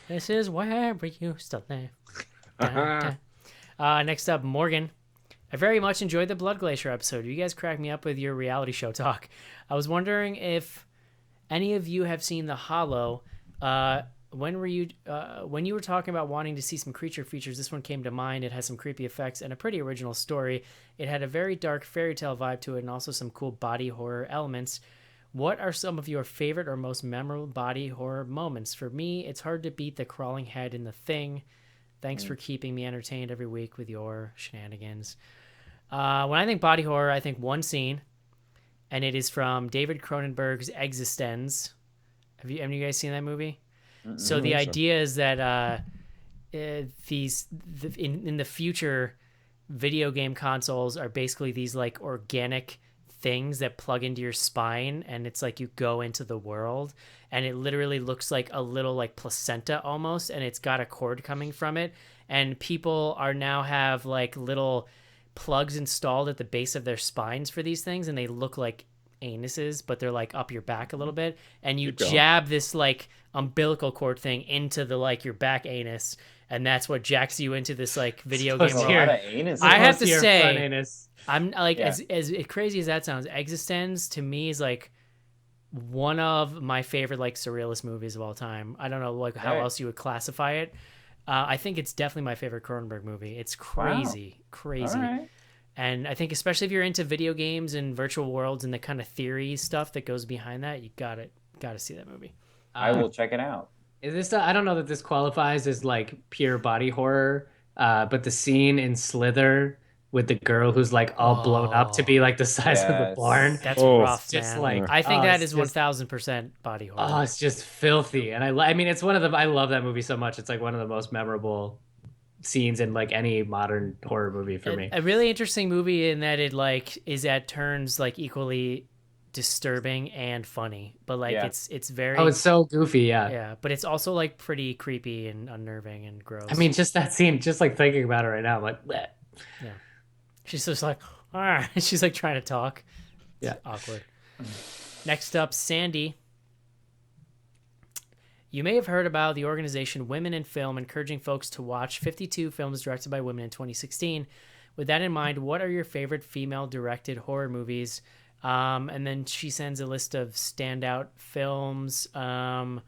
This is where we used to live. Next up, Morgan. I very much enjoyed the Blood Glacier episode. You guys cracked me up with your reality show talk. I was wondering if any of you have seen The Hollow. When you were talking about wanting to see some creature features, this one came to mind. It has some creepy effects and a pretty original story. It had a very dark fairy tale vibe to it and also some cool body horror elements. What are some of your favorite or most memorable body horror moments? For me, it's hard to beat the crawling head in The Thing. Thanks for keeping me entertained every week with your shenanigans. When I think body horror, I think one scene, and it is from David Cronenberg's Existenz. Have you guys seen that movie? So the idea is that in the future, video game consoles are basically these like organic things that plug into your spine, and it's like you go into the world, and it literally looks like a little like placenta almost, and it's got a cord coming from it, and people are now have like little plugs installed at the base of their spines for these things, and they look like anuses, but they're like up your back a little bit, and you jab this like umbilical cord thing into the like your back anus, and that's what jacks you into this like video game world. I have to say, I'm like, as crazy as that sounds, Existenz to me is like one of my favorite like surrealist movies of all time. I don't know like how else you would classify it. I think it's definitely my favorite Cronenberg movie. It's crazy. All right. And I think especially if you're into video games and virtual worlds and the kind of theory stuff that goes behind that, you got to see that movie. I will check it out. Is this? I don't know that this qualifies as like pure body horror, but the scene in Slither with the girl who's like all blown up to be like the size of the barn. That's rough, just man. like I think that is 1000% body horror. Oh, it's just filthy, and I mean, it's one of the. I love that movie so much. It's like one of the most memorable scenes in like any modern horror movie for me. A really interesting movie in that it like is at turns like equally disturbing and funny, but like it's very it's so goofy, yeah, but it's also like pretty creepy and unnerving and gross. I mean, just that scene, just like thinking about it right now, I'm like, bleh. Yeah, she's just like, she's like trying to talk. It's awkward. Next up, Sandy. You may have heard about the organization Women in Film encouraging folks to watch 52 films directed by women in 2016. With that in mind, what are your favorite female-directed horror movies? And then she sends a list of standout films. I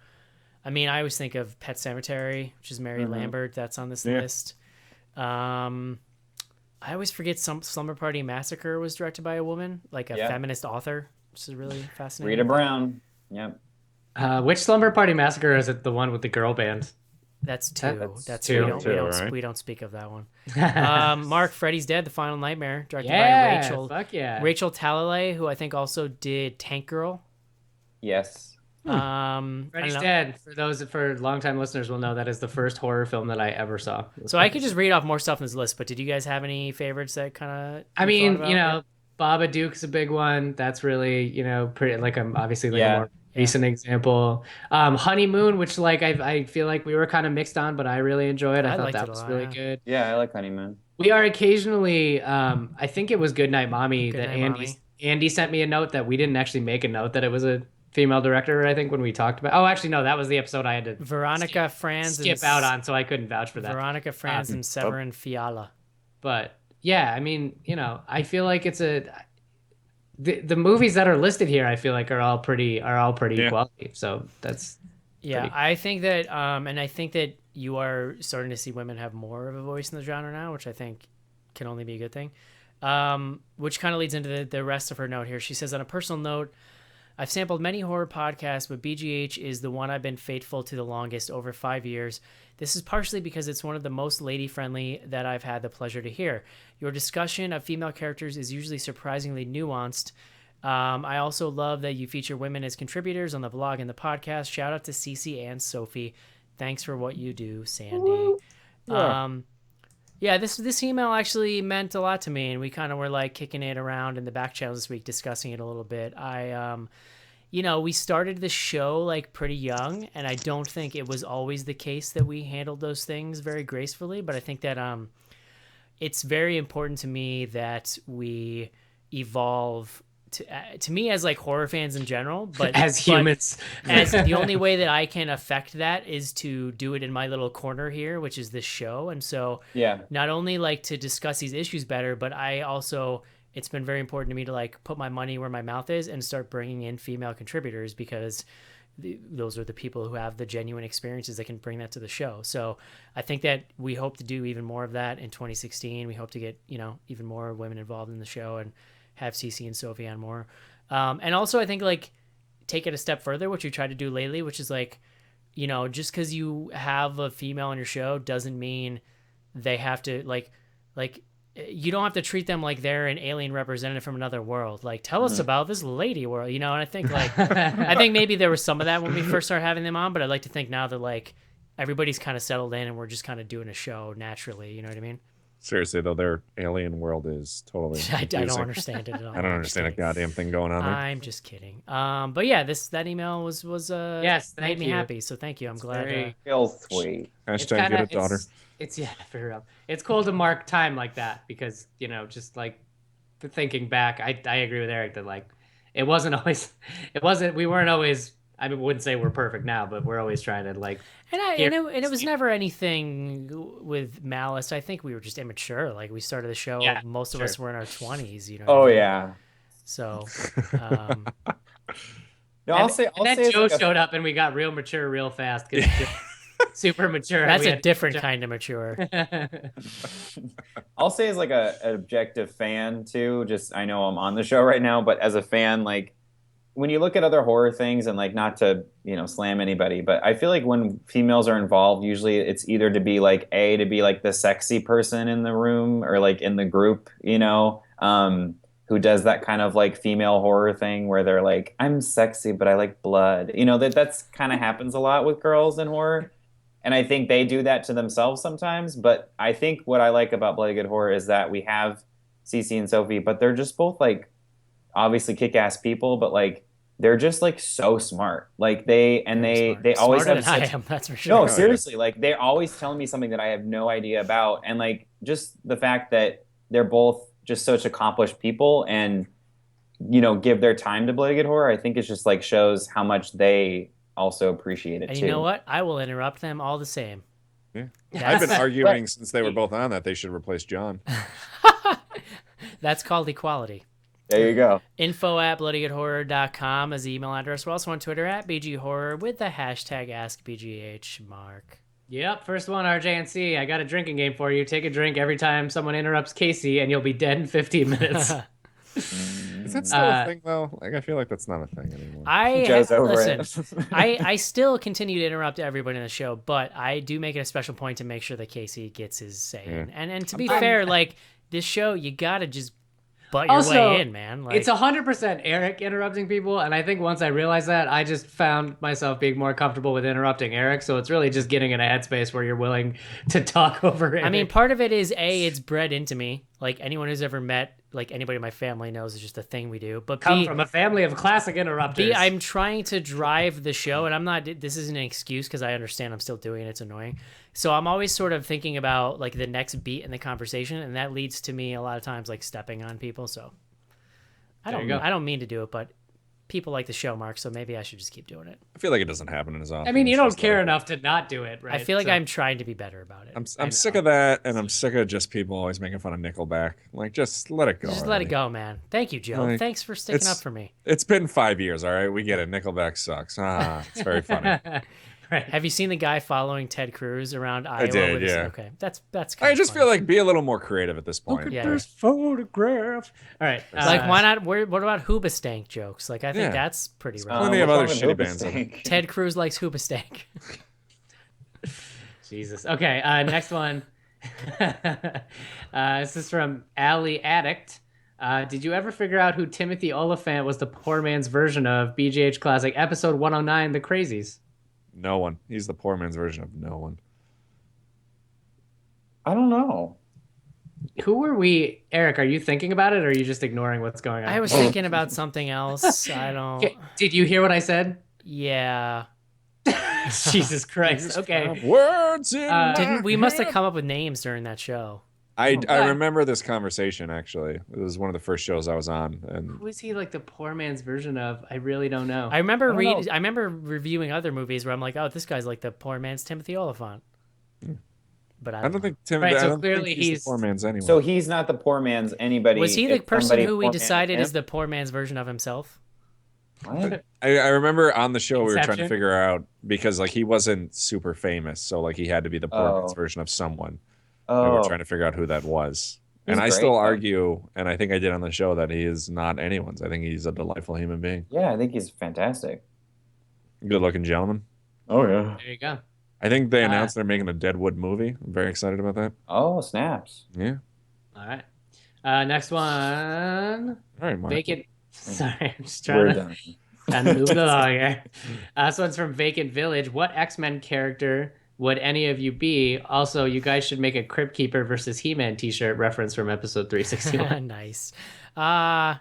mean, I always think of Pet Sematary, which is Mary Lambert. That's on this list. I always forget Slumber Party Massacre was directed by a woman, like a feminist author, which is really fascinating. Rita Brown. Yep. Which Slumber Party Massacre is it? The one with the girl band? That's two. That's two. We don't speak of that one. Mark, Freddy's Dead: The Final Nightmare, directed by Rachel. Fuck yeah. Rachel Talalay, who I think also did Tank Girl. Yes. Freddy's Dead. For longtime listeners will know that is the first horror film that I ever saw. So I could just read off more stuff in this list, but did you guys have any favorites that kind of? I mean, Babadook's a big one. That's really, pretty. Like I'm obviously like a more recent example. Honeymoon, which like I feel like we were kind of mixed on, but I really enjoyed. I thought that was really good. Yeah, I like Honeymoon. We are occasionally. I think it was Goodnight Mommy that Andy sent me a note that we didn't actually make a note that it was a female director. I think when we talked about. Oh, actually no, that was the episode I had to Veronica Franz skip out on, so I couldn't vouch for that. Veronica Franz and Severin Fiala. But yeah, I mean, I feel like it's the movies that are listed here, I feel like are all pretty quality. So that's I think that and I think that you are starting to see women have more of a voice in the genre now, which I think can only be a good thing. Which kind of leads into the rest of her note here. She says, on a personal note, I've sampled many horror podcasts, but BGH is the one I've been faithful to the longest, over 5 years. This is partially because it's one of the most lady-friendly that I've had the pleasure to hear. Your discussion of female characters is usually surprisingly nuanced. I also love that you feature women as contributors on the blog and the podcast. Shout out to Cece and Sophie. Thanks for what you do, Sandy. Yeah. This email actually meant a lot to me, and we kind of were like kicking it around in the back channel this week, discussing it a little bit. We started the show like pretty young, and I don't think it was always the case that we handled those things very gracefully, but I think that it's very important to me that we evolve to me as like horror fans in general, but as humans, as the only way that I can affect that is to do it in my little corner here, which is this show. And so not only like to discuss these issues better, but I also, it's been very important to me to like put my money where my mouth is and start bringing in female contributors, because those are the people who have the genuine experiences that can bring that to the show. So I think that we hope to do even more of that in 2016. We hope to get, even more women involved in the show and have Cece and Sophie on more. And also I think like take it a step further, which we tried to do lately, which is like, just because you have a female on your show doesn't mean they have to like you don't have to treat them like they're an alien representative from another world. Like, tell us about this lady world, and I think like, I think maybe there was some of that when we first started having them on, but I'd like to think now that like everybody's kind of settled in and we're just kind of doing a show naturally. You know what I mean? Seriously though, their alien world is totally I don't understand it at all. I don't understand a goddamn thing going on there. I'm just kidding. But yeah, that email was made me happy. So thank you. I'm glad. Feel sweet. Hashtag get a daughter. It's for real. It's cool to mark time like that because just like thinking back, I agree with Eric that like we weren't always. I wouldn't say we're perfect now, but we're always trying to like. And it was never anything with malice. I think we were just immature. Like we started the show, most of us were in our 20s. Yeah. So. No, I'll say Joe showed up and we got real mature real fast. Super mature. That's a different kind of mature. I'll say as like an objective fan too. Just I know I'm on the show right now, but as a fan, like. When you look at other horror things, and like not to slam anybody, but I feel like when females are involved, usually it's either to be like the sexy person in the room or like in the group, who does that kind of like female horror thing where they're like, I'm sexy but I like blood. That's kind of happens a lot with girls in horror, and I think they do that to themselves sometimes. But I think what I like about Bloody Good Horror is that we have Cece and Sophie, but they're just both like obviously kick-ass people, but like. They're just like so smart. Like they always have I am, that's for sure. No, seriously, like they're always telling me something that I have no idea about. And like just the fact that they're both just such accomplished people and give their time to Bloody Good Horror, I think it just like shows how much they also appreciate it and too. You know what? I will interrupt them all the same. Yeah. I've been arguing since they were both on that they should replace John. That's called equality. There you go. info@bloodygoodhorror.com is the email address. We're also on Twitter @BGHorror with the hashtag AskBGH. Mark. Yep, first one, RJNC. I got a drinking game for you. Take a drink every time someone interrupts Casey, and you'll be dead in 15 minutes. Is that still a thing though? Like I feel like that's not a thing anymore. Joe's over listen, it. I still continue to interrupt everybody in the show, but I do make it a special point to make sure that Casey gets his say in. And to be fair, like this show, you gotta just butt your way in, man. Like, it's 100% Eric interrupting people, and I think once I realized that, I just found myself being more comfortable with interrupting Eric. So it's really just getting in a headspace where you're willing to talk over Eric. I mean, part of it is it's bred into me. Like anyone who's ever met, like anybody in my family knows it's just a thing we do. But come from a family of classic interrupters. I'm trying to drive the show, and I'm not. This isn't an excuse because I understand I'm still doing it. It's annoying. So I'm always sort of thinking about like the next beat in the conversation, and that leads to me a lot of times like stepping on people. So I don't mean to do it, but people like the show, Mark. So maybe I should just keep doing it. I feel like it doesn't happen as often. I mean, you don't care enough to not do it, right? I feel like I'm trying to be better about it. I'm sick of that, and I'm sick of just people always making fun of Nickelback. Like, just let it go. Just let it go, man. Thank you, Joe. Like, Thanks for sticking up for me. It's been 5 years, all right? We get it. Nickelback sucks. It's very funny. Right. Have you seen the guy following Ted Cruz around Iowa? I did, yeah. Okay, that's. I just feel like be a little more creative at this point. Look at this photograph. All right, like why not? What about Hoobastank jokes? Like I think that's pretty right. Plenty of other shitty bands. Ted Cruz likes Hoobastank. Jesus. Okay, next one. This is from Alley Addict. Did you ever figure out who Timothy Oliphant was the poor man's version of BGH Classic episode 109, The Crazies? No one. He's the poor man's version of no one. I don't know. Who were we? Eric, are you thinking about it or are you just ignoring what's going on? I was thinking about something else. I don't. Did you hear what I said? Yeah. Jesus Christ. Okay. Words in we must have come up with names during that show. I remember this conversation, actually. It was one of the first shows I was on. And who is he like the poor man's version of? I really don't know. I remember reviewing other movies where I'm like, oh, this guy's like the poor man's Timothy Oliphant. But I don't think Timothy. Right, so I don't clearly think he's the poor man's anyway. So he's not the poor man's anybody. Was he the person who we poor decided man is the poor man's version of himself? What? I remember on the show we were trying to Inception? figure out because like he wasn't super famous, so like he had to be the poor man's version of someone. And we we're trying to figure out who that was. And I still argue, and I think I did on the show, that he is not anyone's. I think he's a delightful human being. Yeah, I think he's fantastic. Good-looking gentleman. Oh, yeah. There you go. I think they announced they're making a Deadwood movie. I'm very excited about that. Oh, snaps. Yeah. All right. Next one. All right, Mark. Vacant. Sorry, I'm just trying to move it along here. This one's from Vacant Village. What X-Men character would any of you be? Also, you guys should make a Crypt Keeper versus He-Man t-shirt reference from episode 361. Nice. God,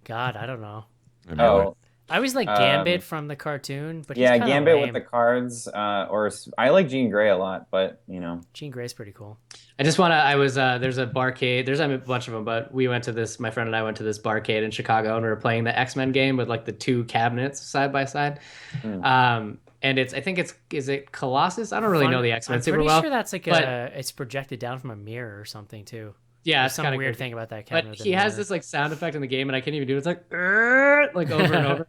I don't know. I was like Gambit from the cartoon, but yeah, he's Gambit lame. with the cards. Or I like Jean Grey a lot, but you know, Jean Grey's pretty cool. I just want to. I was there's a barcade. There's a bunch of them, but we went to this. My friend and I went to this barcade in Chicago, and we were playing the X-Men game with like the two cabinets side by side. And I think is it Colossus? I don't really know the X-Men super well. I'm pretty sure that's like it's projected down from a mirror or something too. Yeah, it's some weird thing about that cabinet. But he has this like sound effect in the game, and I can't even do it. It's like over and over.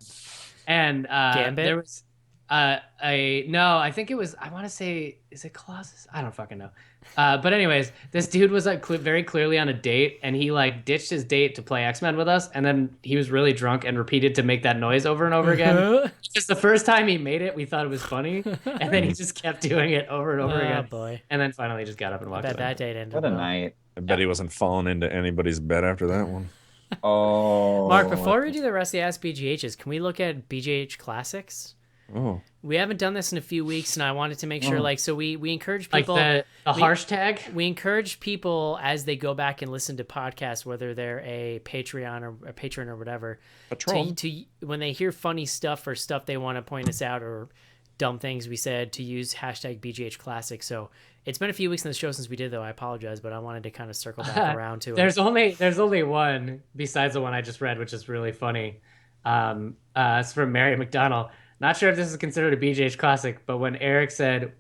And Gambit? There was I think it was, I want to say, is it Colossus? I don't fucking know. But anyways, this dude was like very clearly on a date, and he like ditched his date to play X-Men with us, and then he was really drunk and repeated to make that noise over and over again. Just the first time he made it, we thought it was funny, and then he just kept doing it over and over again. Boy. And then finally just got up and walked away. That date ended. What a night. I bet he wasn't falling into anybody's bed after that one. Oh. Mark, before we do the rest of the Ask BGHs, can we look at BGH Classics? Oh. We haven't done this in a few weeks, and I wanted to make sure, like, so we encourage people. Like the harsh tag? We encourage people as they go back and listen to podcasts, whether they're a Patreon or a patron or whatever, to when they hear funny stuff or stuff they want to point us out or dumb things we said, to use hashtag BGH Classic. So it's been a few weeks in the show since we did, though. I apologize, but I wanted to kind of circle back around to it. There's only one besides the one I just read, which is really funny. It's from Mary McDonald. Not sure if this is considered a BGH Classic, but when Eric said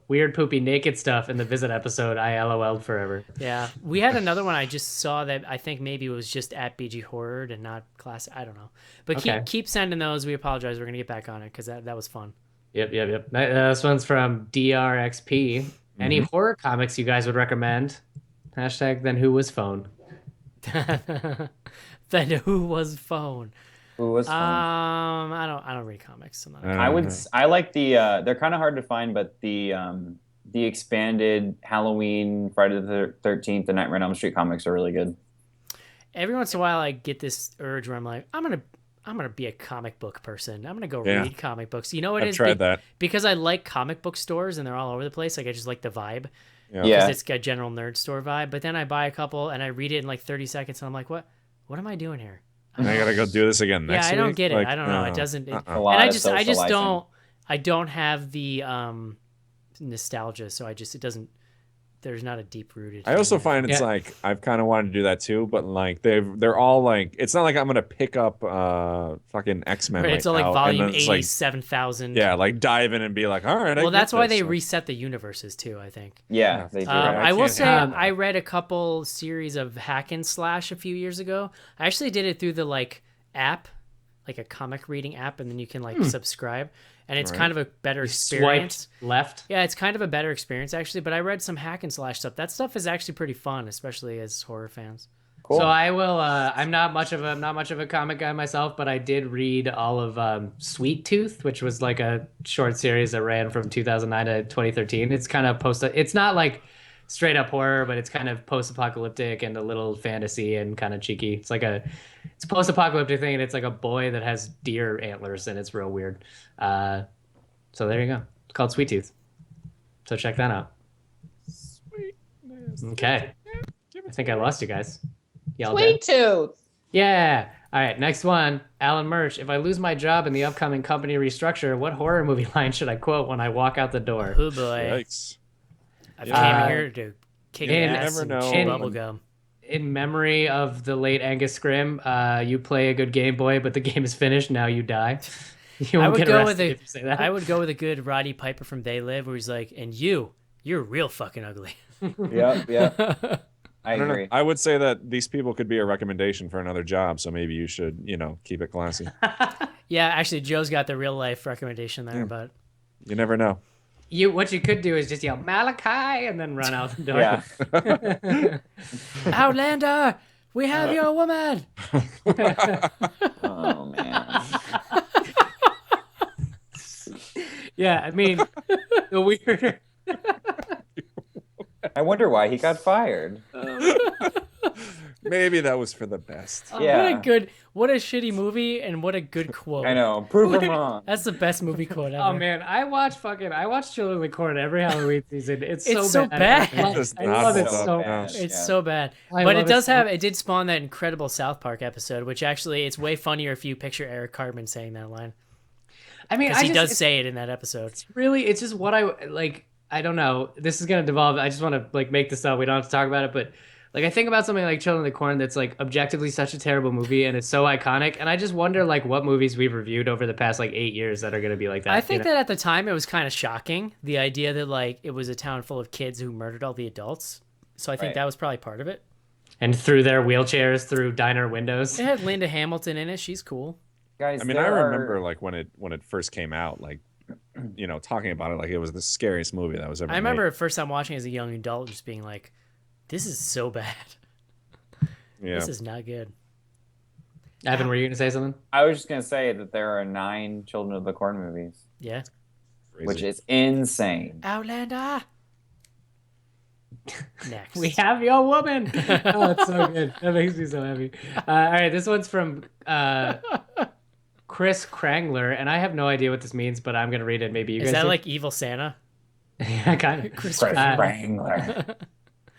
weird poopy naked stuff in the Visit episode, I LOL'd forever. Yeah. We had another one I just saw that I think maybe was just at BG Horror and not Classic. I don't know. But keep sending those. We apologize. We're going to get back on it because that was fun. Yep. This one's from DRXP. Any horror comics you guys would recommend? Hashtag then who was phone? Then who was phone? Who was phone? I don't read comics. I'm not I like the they're kind of hard to find, but the expanded Halloween, Friday the 13th, the Nightmare on Elm Street comics are really good. Every once in a while I get this urge where I'm like, I'm gonna be a comic book person. I'm gonna go read comic books. You know what it is? I've tried that. Because I like comic book stores and they're all over the place. Like I just like the vibe. Yeah. Because it's got general nerd store vibe. But then I buy a couple and I read it in like 30 seconds and I'm like, what am I doing here? I gotta go do this again next week. I don't get it. Like, I don't know. It doesn't. And I don't have the nostalgia, so it doesn't. There's not a deep rooted. I also find it's like I've kind of wanted to do that too, but like they're all like it's not like I'm gonna pick up fucking X-Men. Right, it's all like volume 87,000. Yeah, like dive in and be like, all right. Well, that's why they reset the universes too. I think. Yeah, they do. I will say I read a couple series of Hack and Slash a few years ago. I actually did it through the like app, like a comic reading app, and then you can like subscribe. And it's kind of a better experience. Swiped left. Yeah, it's kind of a better experience actually. But I read some Hack and Slash stuff. That stuff is actually pretty fun, especially as horror fans. Cool. So I will. I'm not much of a comic guy myself, but I did read all of Sweet Tooth, which was like a short series that ran from 2009 to 2013. It's kind of It's not like straight up horror, but it's kind of post-apocalyptic and a little fantasy and kind of cheeky. It's a post-apocalyptic thing, and it's like a boy that has deer antlers, and it's real weird. So there you go. It's called Sweet Tooth. So check that out. Okay. I think I lost you guys. Sweet Tooth. Yeah. All right. Next one. Alan Murch. If I lose my job in the upcoming company restructure, what horror movie line should I quote when I walk out the door? Oh boy. Yikes. I came here to kick ass and chew bubblegum. In memory of the late Angus Scrimm, you play a good Game Boy, but the game is finished. Now you die. You won't get arrested if you say that. I would go with a good Roddy Piper from They Live, where he's like, "And you're real fucking ugly." Yeah. I agree. I would say that these people could be a recommendation for another job, so maybe you should, keep it classy. Yeah, actually, Joe's got the real life recommendation there, but you never know. What you could do is just yell Malachi and then run out the door. Yeah. Outlander, we have your woman. Oh man. Yeah, I mean, the weirder. I wonder why he got fired. Maybe that was for the best. Yeah. What a shitty movie and what a good quote. I know. Prove him wrong. That's the best movie quote ever. Oh man, I watch Children of the Corn every Halloween season. It's so bad. I love it so much. It's so bad. But it did spawn that incredible South Park episode, which actually it's way funnier if you picture Eric Cartman saying that line. I mean, he does say it in that episode. It's just what I like. I don't know. This is gonna devolve. I just want to like make this up. We don't have to talk about it, but like I think about something like Children of the Corn that's like objectively such a terrible movie and it's so iconic, and I just wonder like what movies we've reviewed over the past like 8 years that are gonna be like that. I think that at the time it was kind of shocking, the idea that like it was a town full of kids who murdered all the adults. So I think that was probably part of it. And through their wheelchairs, through diner windows. It had Linda Hamilton in it. She's cool. Guys, I mean, I remember like when it first came out, like talking about it like it was the scariest movie that was ever. I remember the first time watching as a young adult, just being like, "This is so bad. Yeah. This is not good." Evan, were you gonna say something? I was just gonna say that there are 9 Children of the Corn movies. Yeah. Crazy. Which is insane. Outlander. Next. We have your woman. Oh, it's so good. That makes me so happy. All right, this one's from Chris Krangler, and I have no idea what this means, but I'm gonna read it. Maybe you guys. Is that do. like Evil Santa? Yeah, kind of. Chris Krangler.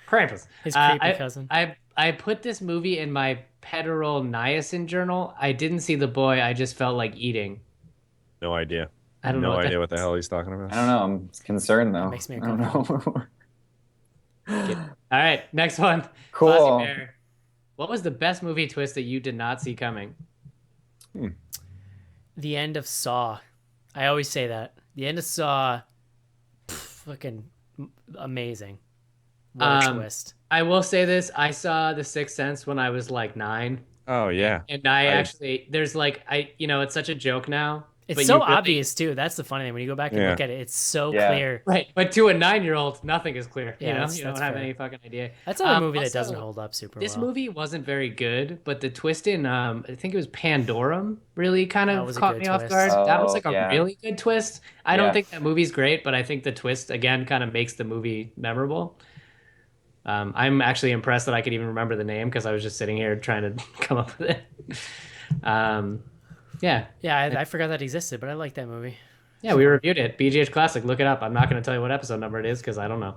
Krampus. His creepy cousin. I put this movie in my Pederal niacin journal. I didn't see the boy. I just felt like eating. No idea. I don't know. No idea what the hell he's talking about. I don't know. I'm concerned though. That makes me I don't know. All right, next one. Cool. Fozzie Bear. What was the best movie twist that you did not see coming? The end of Saw. I always say that. The end of Saw, fucking amazing. What a twist. I will say this. I saw The Sixth Sense when I was like 9. Oh yeah. And I actually, there's like, it's such a joke now, It's but so you really- obvious too. That's the funny thing. When you go back and look at it, it's so clear. Right, but to a 9-year-old, nothing is clear. Yeah, you know, that's- you don't that's have fair. any fucking idea. That's another movie that Also, doesn't hold up super This well. movie wasn't very good, but the twist in I think it was Pandorum really kind That of was a caught good me off twist. guard. That was like a yeah. really good twist. I don't Yeah. think that movie's great, but I think the twist again kind of makes the movie memorable. I'm actually impressed that I could even remember the name because I was just sitting here trying to come up with it. Yeah. Yeah, I forgot that existed, but I like that movie. Yeah, we reviewed it. BGH Classic. Look it up. I'm not going to tell you what episode number it is because I don't know.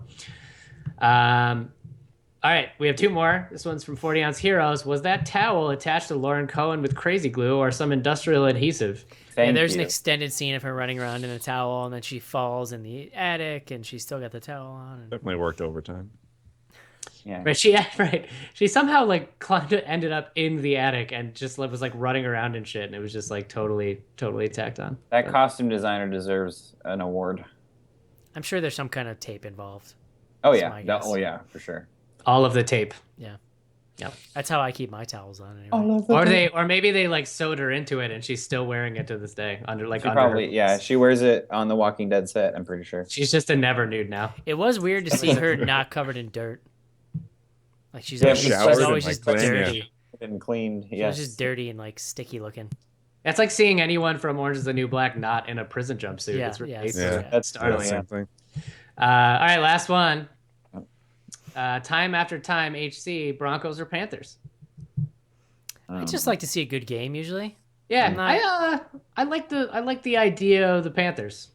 All right, we have two more. This one's from 40 Ounce Heroes. Was that towel attached to Lauren Cohen with crazy glue or some industrial adhesive? And there's an extended scene of her running around in a towel, and then she falls in the attic, and she's still got the towel on. And... Definitely worked overtime. Yeah. Right, she somehow like ended up in the attic and just was like running around and shit, and it was just like totally tacked on. That costume designer deserves an award. I'm sure there's some kind of tape involved. Oh That's yeah, my guess. for sure. All of the tape. Yeah. Yep. That's how I keep my towels on anyway. Or maybe they like sewed her into it and she's still wearing it to this day under She probably she wears it on the Walking Dead set. I'm pretty sure. She's just a never nude now. It was weird to see her not covered in dirt. Like she's Yeah, always just dirty. And cleaned. She Yes. was just dirty and like sticky looking. That's like seeing anyone from Orange is the New Black not in a prison jumpsuit. Yeah, It's really That's startling. Same thing. All right, last one. Time after time, HC, Broncos or Panthers? I just like to see a good game usually. Yeah, I'm not- I like the idea of the Panthers.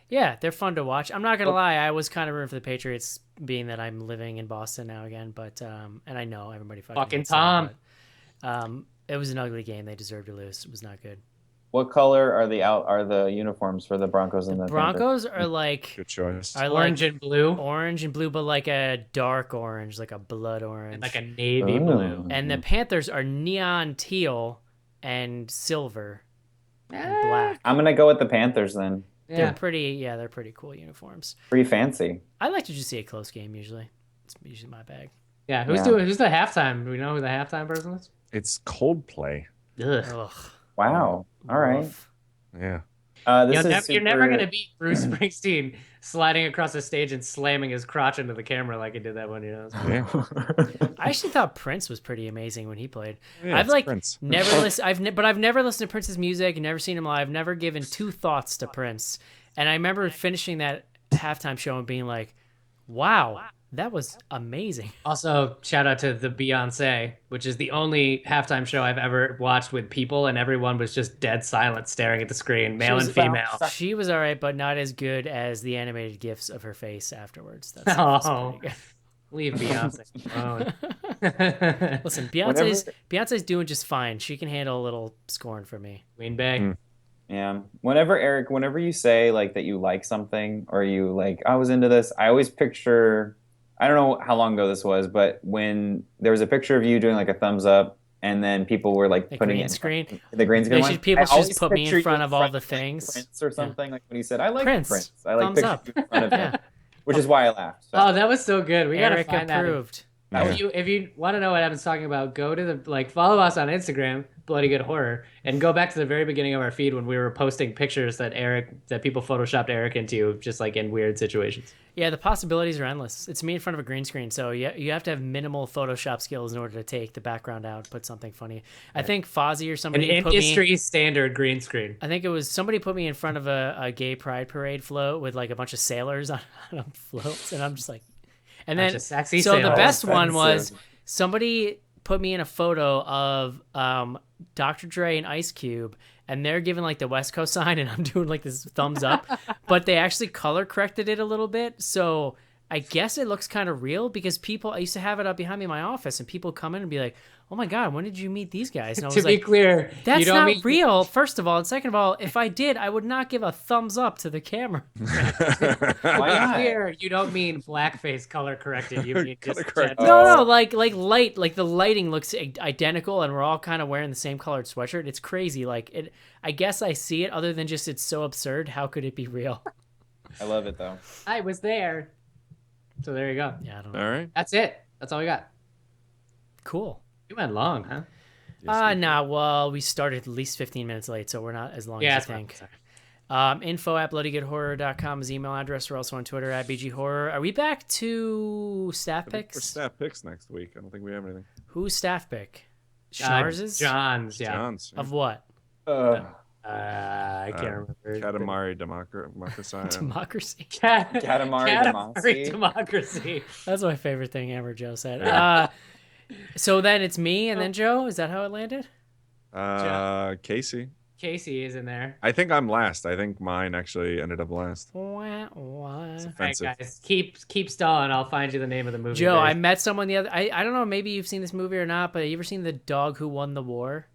Yeah, they're fun to watch. I'm not gonna lie, I was kind of rooting for the Patriots, being that I'm living in Boston now again. But and I know everybody fucking hates them, but, it was an ugly game. They deserved to lose. It was not good. What color are the uniforms for the Broncos and the Broncos are like Good choice. Orange and blue. Orange and blue, but like a dark orange, like a blood orange, And like a navy blue. And the Panthers are neon teal and silver and black. I'm gonna go with the Panthers then. They're pretty cool uniforms. Pretty fancy. I like to just see a close game usually. It's usually my bag. Yeah, who's the halftime? Do we know who the halftime person is? It's Coldplay. Ugh. Wow. All right. Yeah. You're never going to beat Bruce Springsteen sliding across the stage and slamming his crotch into the camera like he did that one. Yeah. I actually thought Prince was pretty amazing when he played. Yeah, I've like Prince. never listened. But I've never listened to Prince's music and never seen him live. Never given two thoughts to Prince. And I remember finishing that halftime show and being like, "Wow, that was amazing." Also, shout out to the Beyonce, which is the only halftime show I've ever watched with people, and everyone was just dead silent, staring at the screen, male and female. She was all right, but not as good as the animated gifs of her face afterwards. That's pretty good. Leave Beyonce alone. Listen, Beyonce's doing just fine. She can handle a little scorn for me. Queen Bey. Yeah. Whenever you say like that you like something or you like, I was into this, I always picture, I don't know how long ago this was, but when there was a picture of you doing like a thumbs up and then people were like putting green it screen. The green screen. People just put me in front of all the things. Prince or something like when he said, I like Prince. I like thumbs up. you in front of him. Which is why I laughed. So. Oh, that was so good. We gotta Eric find approved. that. If you want to know what Evan's talking about, go to the follow us on Instagram, Bloody Good Horror, and go back to the very beginning of our feed when we were posting pictures that people photoshopped Eric into, just like in weird situations. Yeah, the possibilities are endless. It's me in front of a green screen, so you have to have minimal Photoshop skills in order to take the background out, put something funny. I think Fozzie or somebody An industry standard green screen. I think it was somebody put me in front of a gay pride parade float with like a bunch of sailors on floats, and I'm just like, and then sexy so sailors. the best one was somebody put me in a photo of Dr. Dre and Ice Cube, and they're giving like the West Coast sign, and I'm doing like this thumbs up, but they actually color corrected it a little bit, so I guess it looks kind of real because I used to have it up behind me in my office, and people come in and be like, "Oh my God, when did you meet these guys?" And I was To be clear, that's you don't not mean real, first of all. And second of all, if I did, I would not give a thumbs up to the camera. Why not? Clear, you don't mean blackface color corrected. You mean just No, like light, like the lighting looks identical, and we're all kind of wearing the same colored sweatshirt. It's crazy. Like it, I guess I see it. Other than just it's so absurd. How could it be real? I love it though. I was there. So there you go. Yeah, I don't know. All right. That's it. That's all we got. Cool. You went long, huh? Nah, well, we started at least 15 minutes late, so we're not as long as you think. Info@bloodygoodhorror.com is email address. We're also on Twitter @BG Horror. Are we back to staff picks? For staff picks next week. I don't think we have anything. Who's staff pick? Schnarz's? John's, yeah. John's. Of what? I can't remember. Katamari Democracy. Democracy. Katamari Democracy. That's my favorite thing ever, Joe said. So then it's me and then Joe? Is that how it landed? Casey. Casey is in there. I think I'm last. I think mine actually ended up last. Wah. It's All right, offensive. guys, keep stalling. I'll find you the name of the movie. Joe, I met someone the other... I don't know, maybe you've seen this movie or not, but have you ever seen The Dog Who Won the War?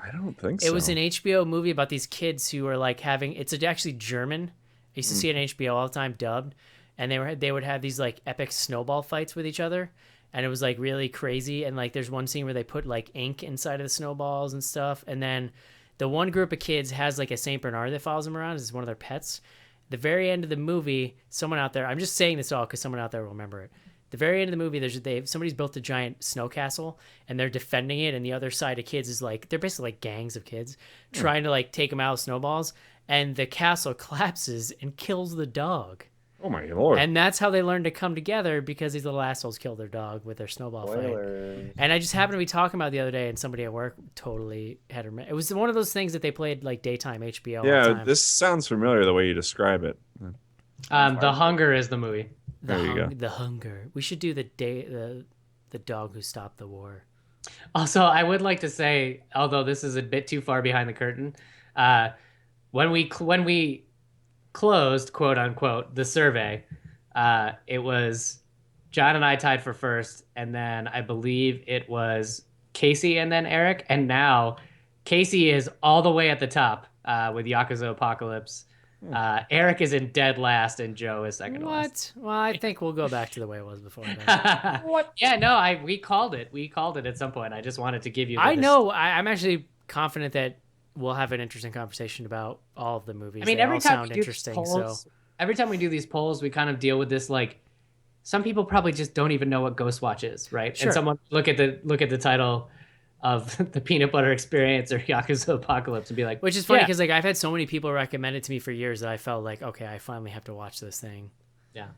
I don't think so. It was an HBO movie about these kids who were like having... It's actually German. I used to see it on HBO all the time, dubbed. And they would have these like epic snowball fights with each other. And it was like really crazy. And like there's one scene where they put like ink inside of the snowballs and stuff. And then the one group of kids has like a Saint Bernard that follows them around as one of their pets. The very end of the movie, someone out there... I'm just saying this all because someone out there will remember it. The very end of the movie, somebody's built a giant snow castle and they're defending it, and the other side of kids is like they're basically like gangs of kids trying to like take them out with snowballs, and the castle collapses and kills the dog. Oh my lord! And that's how they learn to come together, because these little assholes killed their dog with their snowball fight. And I just happened to be talking about it the other day, and somebody at work totally had her. It was one of those things that they played like daytime HBO. All the time. This sounds familiar the way you describe it. The Hunger is the movie. There you go. The Hunger. We should do the dog who stopped the war. Also, I would like to say, although this is a bit too far behind the curtain, when we closed, quote unquote, the survey, it was John and I tied for first, and then I believe it was Casey and then Eric, and now Casey is all the way at the top with Yakuza Apocalypse. Eric is in dead last, and Joe is second to last. Well, I think we'll go back to the way it was before. What? Yeah, no, we called it. We called it at some point. I just wanted to give you. I'm actually confident that we'll have an interesting conversation about all of the movies. I mean, they every all time sound we do interesting. these polls, every time we do these polls, we kind of deal with this like. Some people probably just don't even know what Ghostwatch is, right? Sure. And someone look at the title of the Peanut Butter Experience or Yakuza Apocalypse and be like, which is funny because like I've had so many people recommend it to me for years that I felt like, okay, I finally have to watch this thing. Yeah.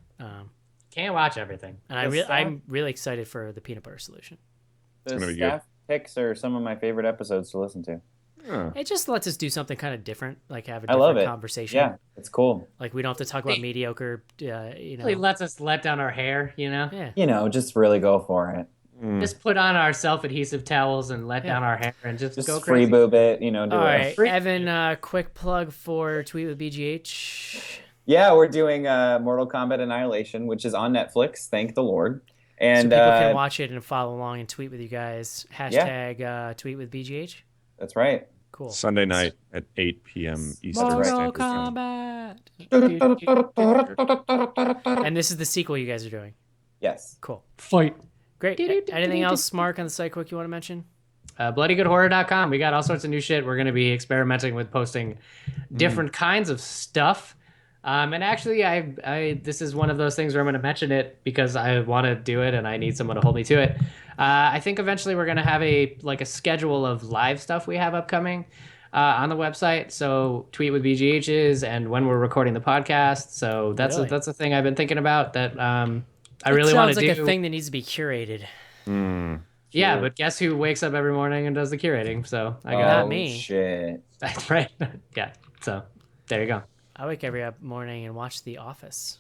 Can't watch everything. And I'm really excited for the Peanut Butter Solution. The staff picks are some of my favorite episodes to listen to. It just lets us do something kind of different, like have a I love different it. conversation. Yeah, it's cool. Like we don't have to talk about mediocre, It lets us let down our hair, Yeah. Just really go for it. Just put on our self-adhesive towels and let down our hair and just go free crazy. boob it, do All right, Evan, quick plug for Tweet with BGH. Yeah, we're doing Mortal Kombat Annihilation, which is on Netflix. Thank the Lord. And so people can watch it and follow along and tweet with you guys. Hashtag tweet with BGH. That's right. Cool. Sunday night at 8 p.m. Eastern Mortal Standard Time. Kombat. And this is the sequel you guys are doing. Yes. Cool. Fight. Great. Anything else, Mark, on the site quick you want to mention? bloodygoodhorror.com. We got all sorts of new shit. We're going to be experimenting with posting different kinds of stuff. And actually, this is one of those things where I'm going to mention it because I want to do it and I need someone to hold me to it. I think eventually we're going to have a schedule of live stuff we have upcoming on the website. So tweet with BGHs and when we're recording the podcast. So that's a thing I've been thinking about that I really want to do. Sounds like a thing that needs to be curated. Yeah, but guess who wakes up every morning and does the curating? So I got not me. Shit. That's right. Yeah. So there you go. I wake every morning and watch The Office.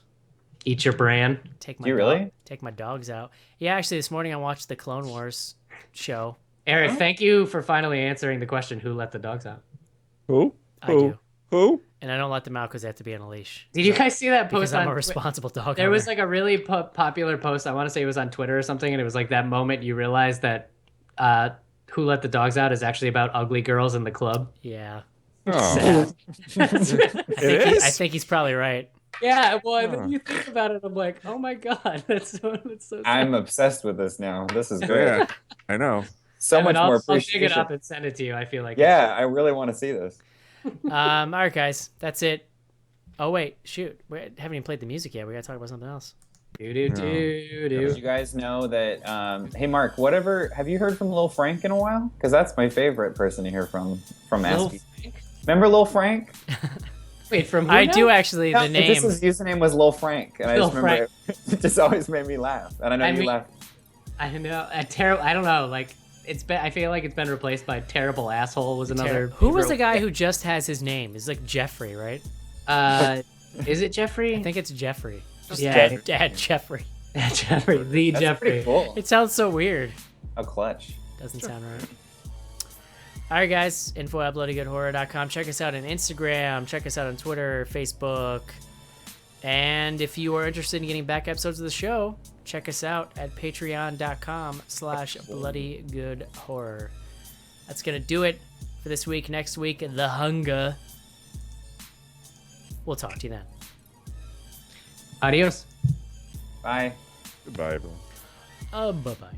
Eat your bran. Take my dogs out. Yeah, actually, this morning I watched the Clone Wars show. Eric, thank you for finally answering the question: who let the dogs out? Who? I do. Who? And I don't let them out because they have to be on a leash. Did you guys see that post? Because I'm a responsible dog There owner. was like a really popular post. I want to say it was on Twitter or something, and it was like that moment you realize that "Who Let the Dogs Out" is actually about ugly girls in the club. Yeah. Oh. I think he's probably right. Yeah, well, then you think about it, I'm like, oh my god, that's so sad. I'm obsessed with this now. This is great. Yeah, I know. So much more I'll appreciation. dig it up and send it to you. I feel like. Yeah, I really want to see this. All right, guys, that's it. Oh wait, shoot, we haven't even played the music yet. We gotta talk about something else. Did you guys know that? Hey, Mark, have you heard from Lil Frank in a while? Because that's my favorite person to hear from SB. Remember Lil Frank? Wait, from who I now? do actually. The name. His username was Lil Frank, and I just remember it just always made me laugh. And I know you laughed. I know. I don't know. Like I feel like it's been replaced by Terrible Asshole was another. Who was the guy who just has his name? It's like Jeffrey, right? Is it Jeffrey? I think it's Jeffrey. Yeah, Dad Jeffrey. Jeffrey, the That's Jeffrey. pretty cool. It sounds so weird. A clutch. Doesn't sound right. All right, guys. info@bloodygoodhorror.com. Check us out on Instagram. Check us out on Twitter, Facebook. And if you are interested in getting back episodes of the show, check us out at patreon.com/bloodygoodhorror. That's going to do it for this week. Next week, The Hunger. We'll talk to you then. Adios. Bye. Goodbye, everyone. Bye-bye.